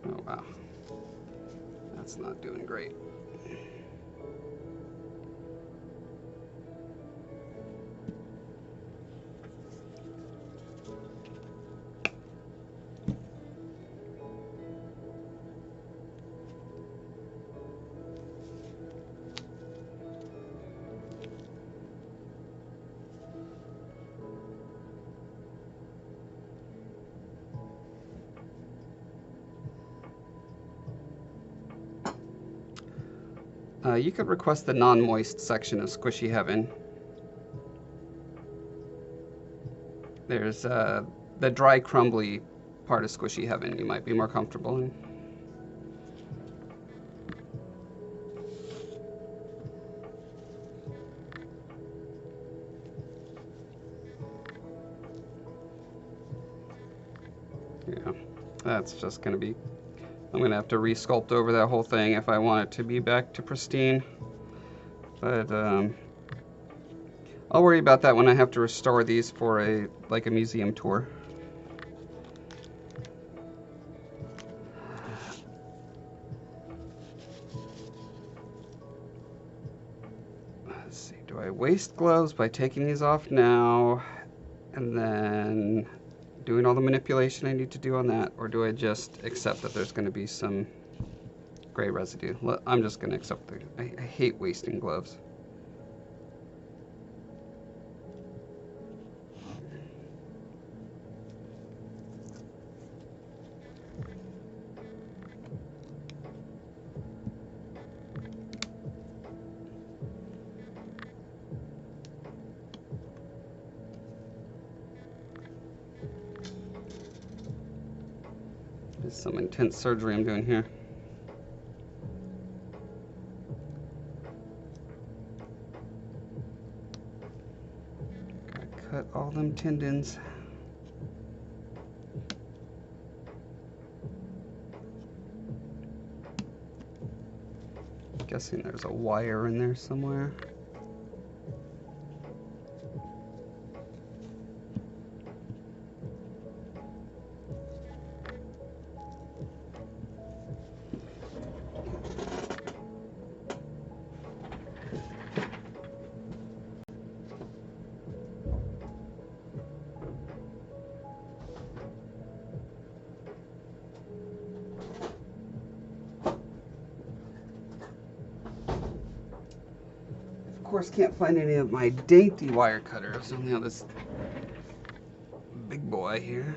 Oh wow, that's not doing great. You could request the non-moist section of Squishy Heaven. There's the dry, crumbly part of Squishy Heaven you might be more comfortable in. Yeah, that's just going to be, I'm going to have to re-sculpt over that whole thing if I want it to be back to pristine. But I'll worry about that when I have to restore these for a museum tour. Let's see, do I waste gloves by taking these off now and then doing all the manipulation I need to do on that, or do I just accept that there's going to be some gray residue? I'm just going to accept it. I hate wasting gloves. There's some intense surgery I'm doing here. Gotta cut all them tendons. Guessing there's a wire in there somewhere. Of course, can't find any of my dainty wire cutters. Only have this big boy here.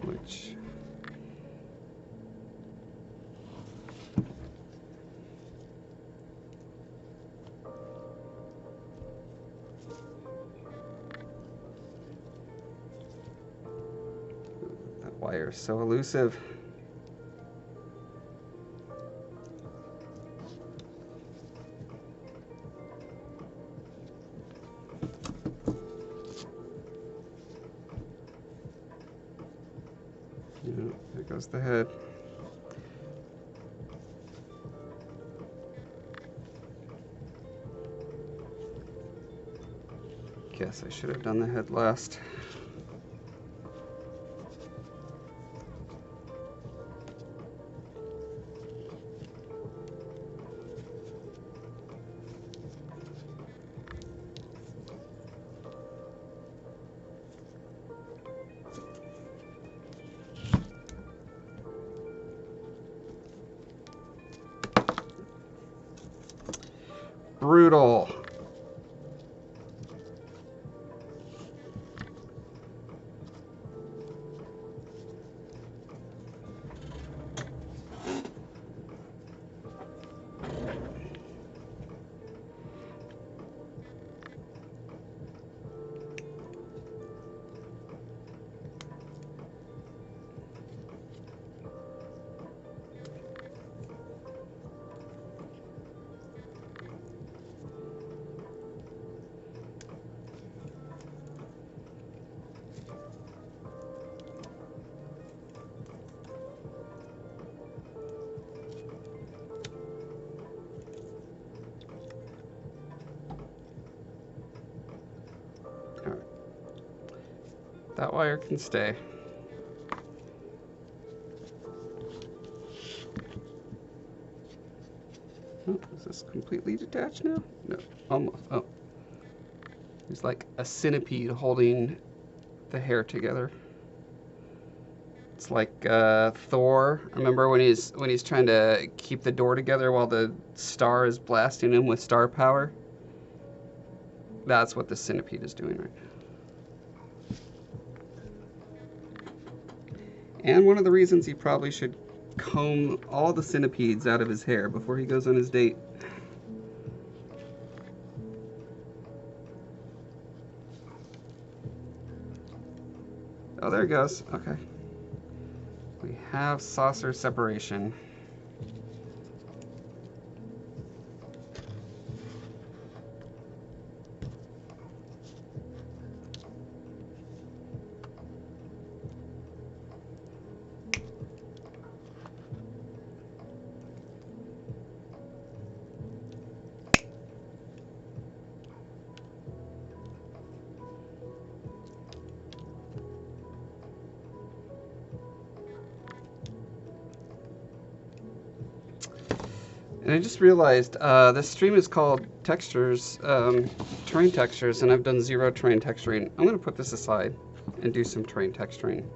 Which that wire is so elusive. Yeah, there goes the head. Guess I should have done the head last. Brutal. That wire can stay. Oh, is this completely detached now? No, almost. Oh. There's like a centipede holding the hair together. It's like Thor. Remember when he's trying to keep the door together while the star is blasting him with star power? That's what the centipede is doing right now. And one of the reasons he probably should comb all the centipedes out of his hair before he goes on his date. Oh, there it goes. Okay. We have saucer separation. And I just realized this stream is called Textures, Terrain Textures, and I've done 0 terrain texturing. I'm going to put this aside and do some terrain texturing.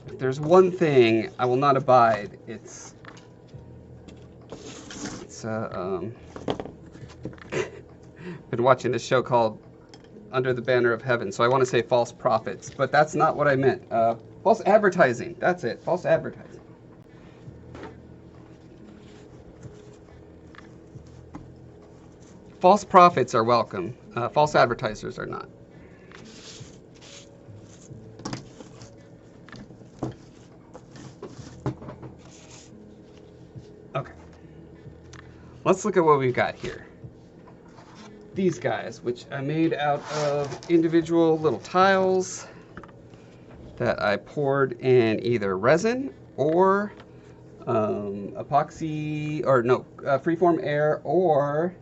If there's one thing I will not abide, it's been watching this show called Under the Banner of Heaven, so I want to say false prophets, but that's not what I meant. False advertising. That's it. False advertising. False prophets are welcome. False advertisers are not. Okay. Let's look at what we've got here. These guys, which I made out of individual little tiles that I poured in either resin or epoxy, or no, freeform air, or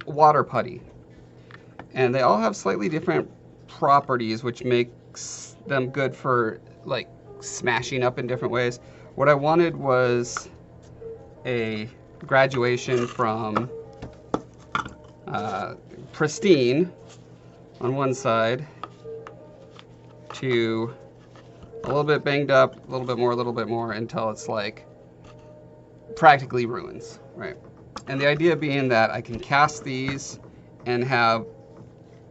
water putty. And they all have slightly different properties, which makes them good for like smashing up in different ways. What I wanted was a graduation from pristine on one side to a little bit banged up, a little bit more, until it's like practically ruins, right? And the idea being that I can cast these and have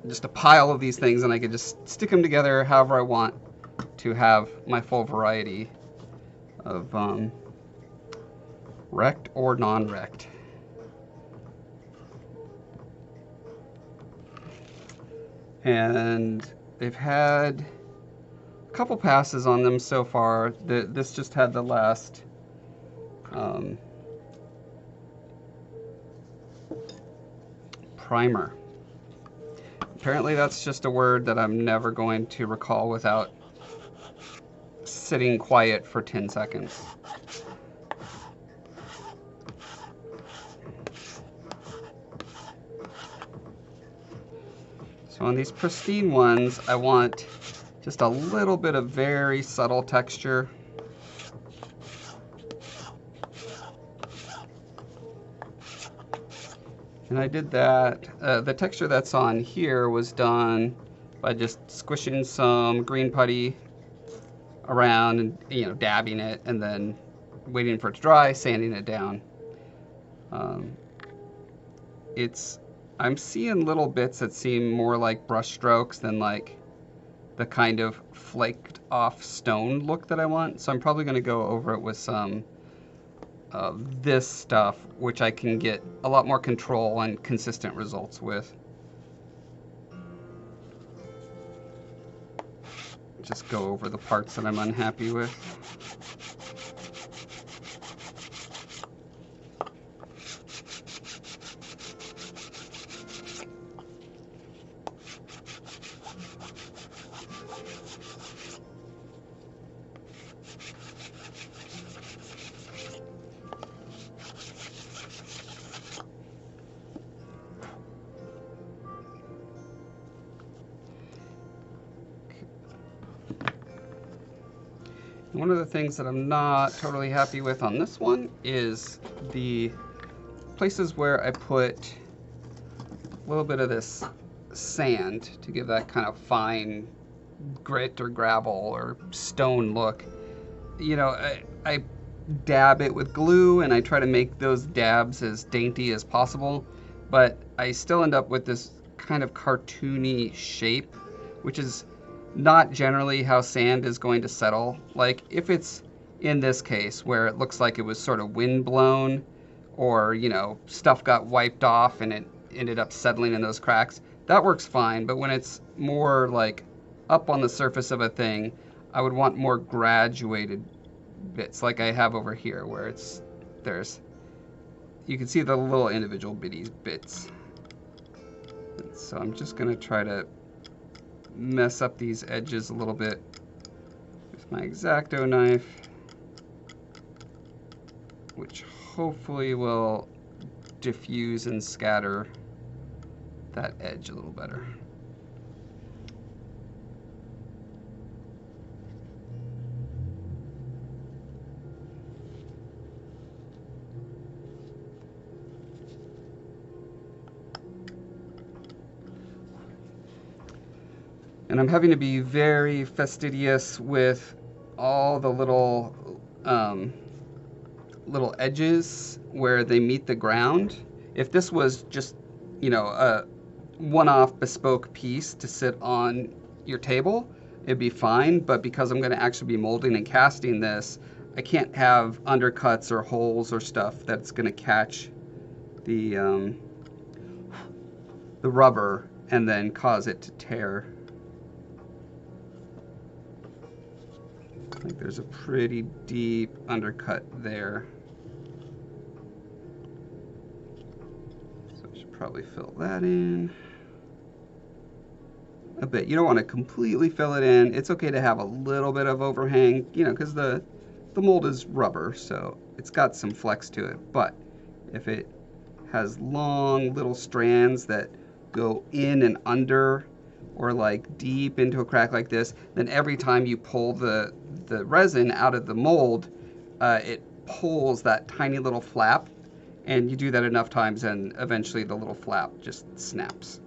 just a pile of these things, and I can just stick them together however I want to have my full variety of wrecked or non-wrecked. And they've had a couple passes on them so far. This just had the last primer. Apparently that's just a word that I'm never going to recall without sitting quiet for 10 seconds. So on these pristine ones, I want just a little bit of very subtle texture. And I did that. The texture that's on here was done by just squishing some green putty around and, you know, dabbing it and then waiting for it to dry, sanding it down. I'm seeing little bits that seem more like brush strokes than like the kind of flaked off stone look that I want. So I'm probably going to go over it with some of this stuff, which I can get a lot more control and consistent results with. Just go over the parts that I'm unhappy with. One of the things that I'm not totally happy with on this one is the places where I put a little bit of this sand to give that kind of fine grit or gravel or stone look. You know, I dab it with glue and I try to make those dabs as dainty as possible, but I still end up with this kind of cartoony shape, which is not generally how sand is going to settle. Like if it's in this case where it looks like it was sort of wind blown, or you know, stuff got wiped off and it ended up settling in those cracks, that works fine. But when it's more like up on the surface of a thing, I would want more graduated bits like I have over here, where you can see the little individual bitty bits. So I'm just gonna try to mess up these edges a little bit with my X-Acto knife, which hopefully will diffuse and scatter that edge a little better. And I'm having to be very fastidious with all the little little edges where they meet the ground. If this was just, you know, a one-off bespoke piece to sit on your table, it'd be fine. But because I'm going to actually be molding and casting this, I can't have undercuts or holes or stuff that's going to catch the rubber and then cause it to tear. I think there's a pretty deep undercut there. So I should probably fill that in a bit. You don't want to completely fill it in. It's okay to have a little bit of overhang, you know, because the mold is rubber, so it's got some flex to it. But if it has long little strands that go in and under, or like deep into a crack like this, then every time you pull the resin out of the mold, it pulls that tiny little flap, and you do that enough times and eventually the little flap just snaps.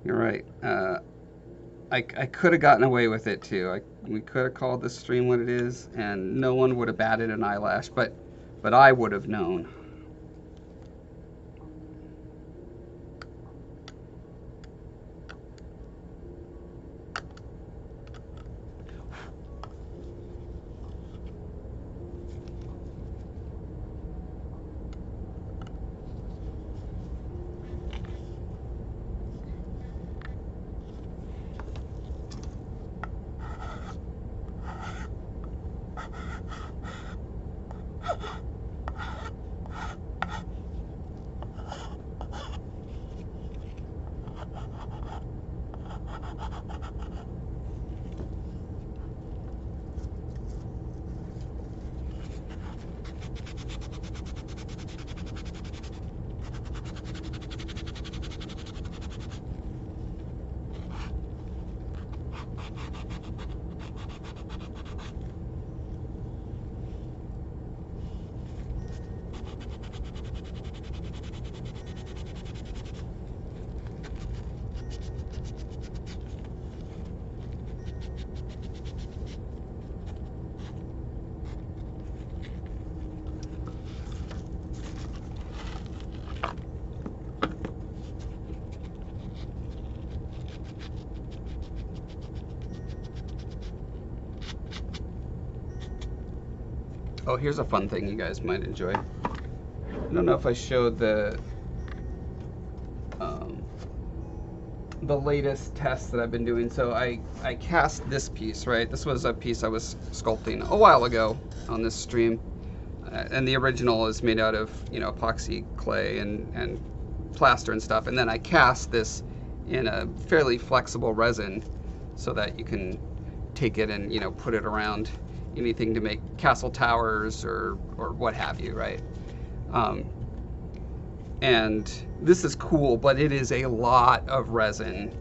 You're right. I could have gotten away with it too. We could have called this stream what it is, and no one would have batted an eyelash. But I would have known. Oh, here's a fun thing you guys might enjoy. I don't know if I showed the the latest tests that I've been doing. So I cast this piece, right? This was a piece I was sculpting a while ago on this stream. And the original is made out of, you know, epoxy clay and plaster and stuff. And then I cast this in a fairly flexible resin so that you can take it and, you know, put it around anything to make castle towers or what have you, right? And this is cool, but it is a lot of resin,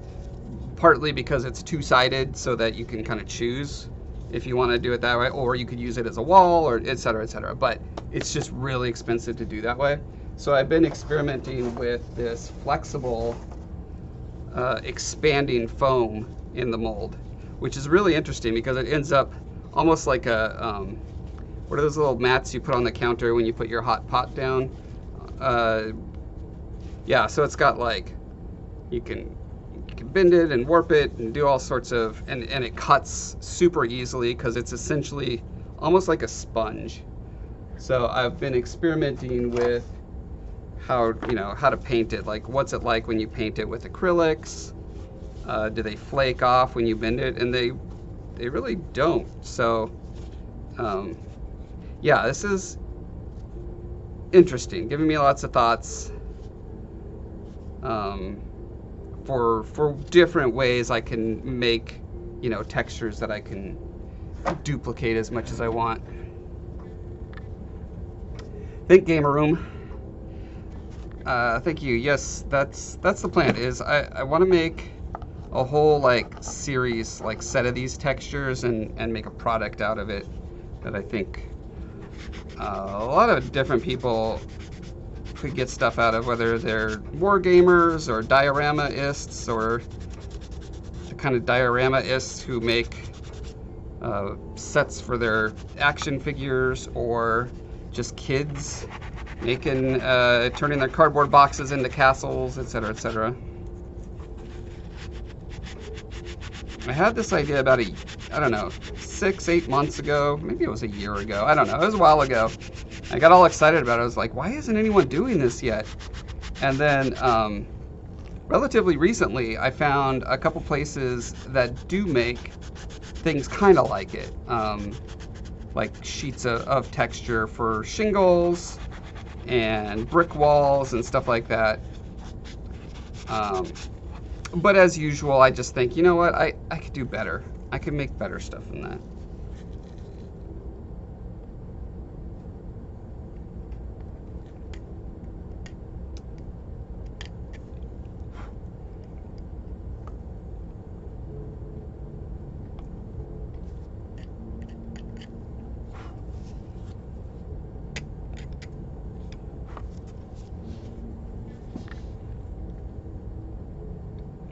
partly because it's two-sided so that you can kind of choose if you want to do it that way, or you could use it as a wall, or et cetera, but it's just really expensive to do that way. So I've been experimenting with this flexible expanding foam in the mold, which is really interesting because it ends up almost like a what are those little mats you put on the counter when you put your hot pot down? Yeah, so it's got like, you can bend it and warp it and do all sorts of, and it cuts super easily because it's essentially almost like a sponge. So I've been experimenting with how to paint it. Like, what's it like when you paint it with acrylics? Do they flake off when you bend it? And they really don't. So yeah, this is interesting, giving me lots of thoughts for different ways I can make, you know, textures that I can duplicate as much as I want. Thank Gamer Room. Thank you. Yes, that's the plan. Is I want to make a whole like series, like set of these textures and make a product out of it that I think a lot of different people could get stuff out of, whether they're war gamers or dioramaists or the kind of dioramaists who make sets for their action figures, or just kids making turning their cardboard boxes into castles, etc., etc. I had this idea about I don't know, 6-8 months ago, maybe it was a year ago, I don't know, it was a while ago. I got all excited about it. I was like, why isn't anyone doing this yet? And then relatively recently, I found a couple places that do make things kind of like it, like sheets of texture for shingles and brick walls and stuff like that. But as usual, I just think, you know what, I could do better. I could make better stuff than that.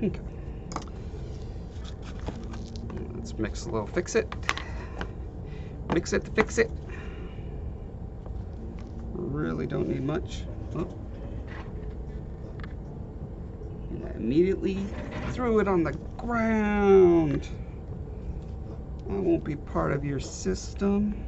Okay. Let's mix a little, fix it. Mix it to fix it. Really don't need much. Oh. And I immediately threw it on the ground. I won't be part of your system.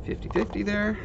$50-50 there.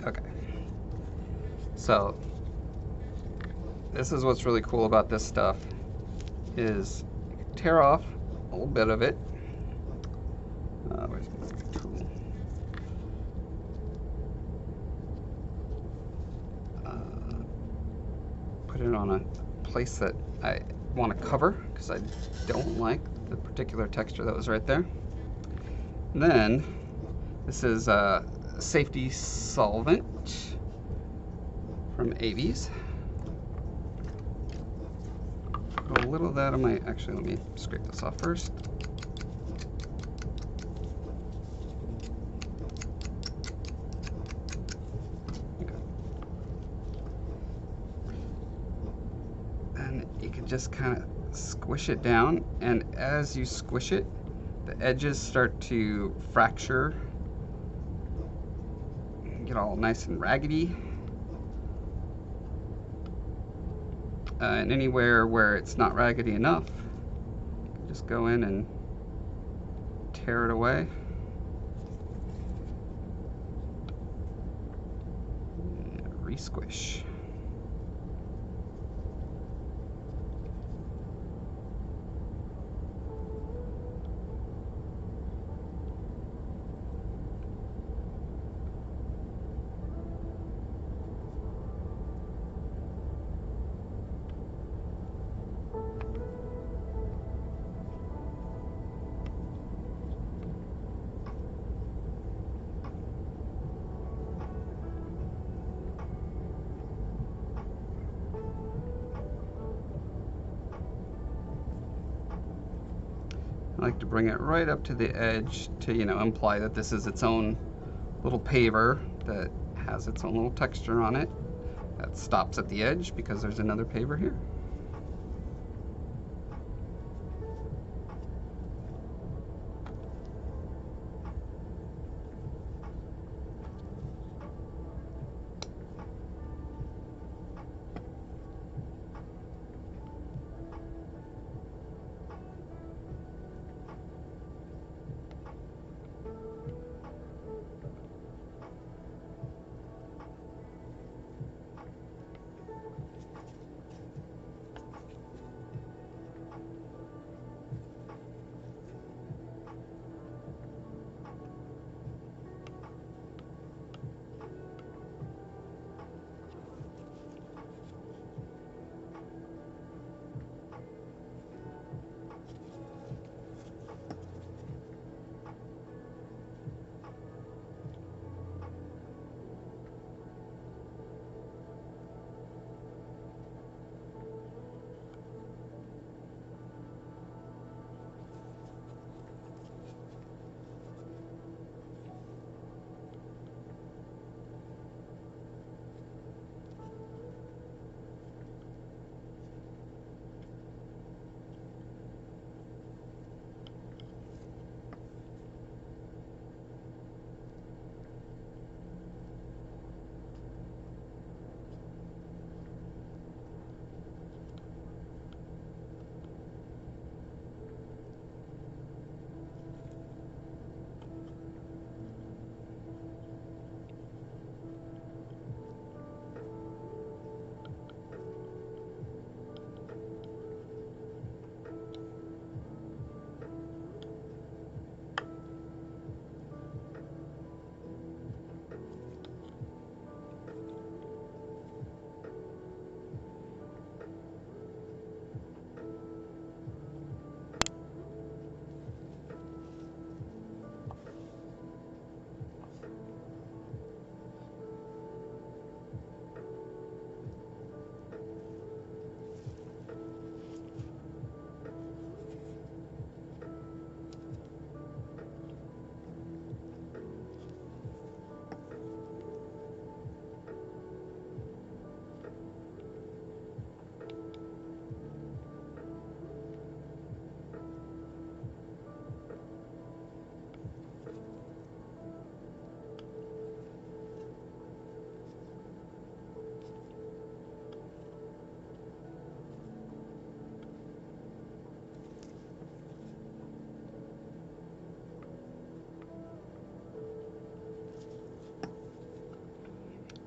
Okay, so this is what's really cool about this stuff, is you can tear off a little bit of it. Where's my tool? Put it on a place that I want to cover because I don't like the particular texture that was right there. And then this is a safety solvent from Avies. A little of that on my, actually let me scrape this off first. And you can just kind of squish it down, and as you squish it, the edges start to fracture, get all nice and raggedy. And anywhere where it's not raggedy enough, just go in and tear it away. And re-squish. I like to bring it right up to the edge to, imply that this is its own little paver that has its own little texture on it that stops at the edge because there's another paver here.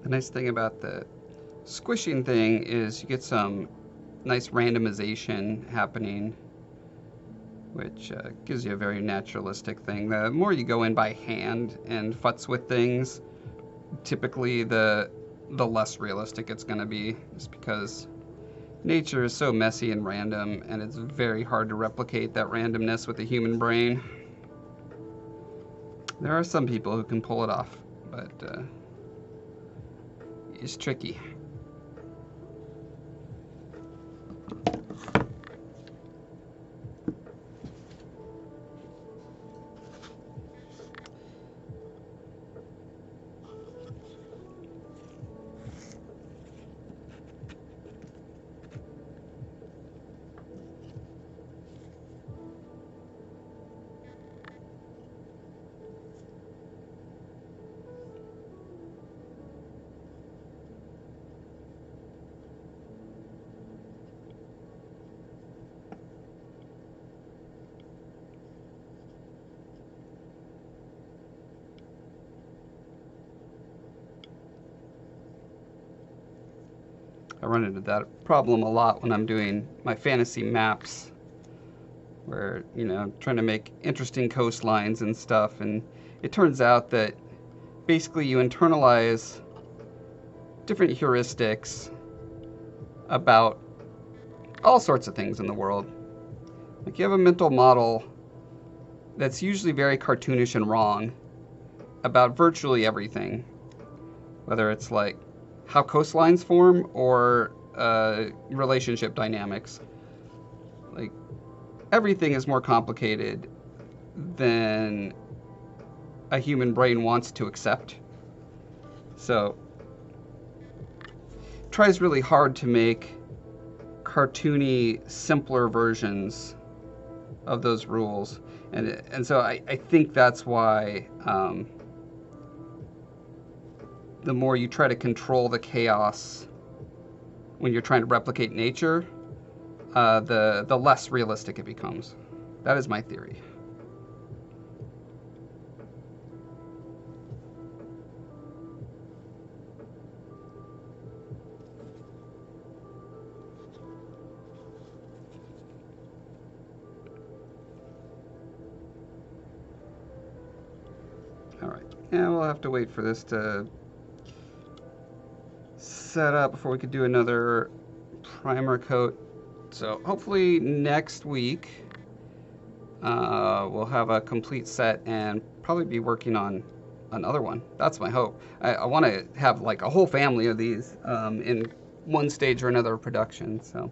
The nice thing about the squishing thing is you get some nice randomization happening, which gives you a very naturalistic thing. The more you go in by hand and futz with things, typically the less realistic it's going to be, just because nature is so messy and random, and it's very hard to replicate that randomness with the human brain. There are some people who can pull it off, but it's tricky. I run into that problem a lot when I'm doing my fantasy maps, where, you know, trying to make interesting coastlines and stuff, and it turns out that basically you internalize different heuristics about all sorts of things in the world. Like, you have a mental model that's usually very cartoonish and wrong about virtually everything, whether it's like how coastlines form or relationship dynamics. Like, everything is more complicated than a human brain wants to accept. So it tries really hard to make cartoony, simpler versions of those rules. And so I think that's why the more you try to control the chaos when you're trying to replicate nature, the less realistic it becomes. That is my theory. All right, yeah, we'll have to wait for this to set up before we could do another primer coat. So hopefully next week we'll have a complete set and probably be working on another one. That's my hope. I want to have like a whole family of these in one stage or another of production. So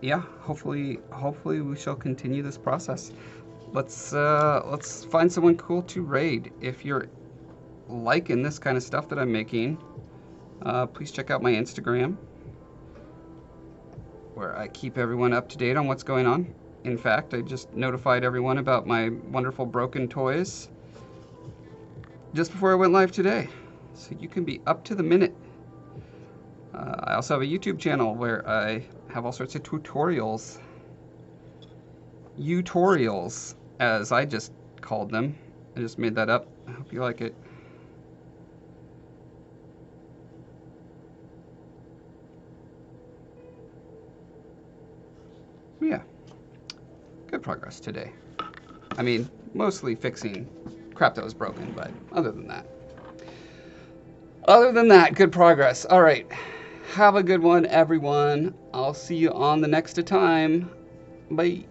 yeah, hopefully we shall continue this process. Let's find someone cool to raid. If you're liking this kind of stuff that I'm making, please check out my Instagram, where I keep everyone up to date on what's going on. In fact, I just notified everyone about my wonderful broken toys just before I went live today, so you can be up to the minute. I also have a YouTube channel where I have all sorts of tutorials, as I just called them. I just made that up. I hope you like it. Yeah, good progress today. I mean, mostly fixing crap that was broken, but other than that, good progress. All right, have a good one, everyone. I'll see you on the next time. Bye.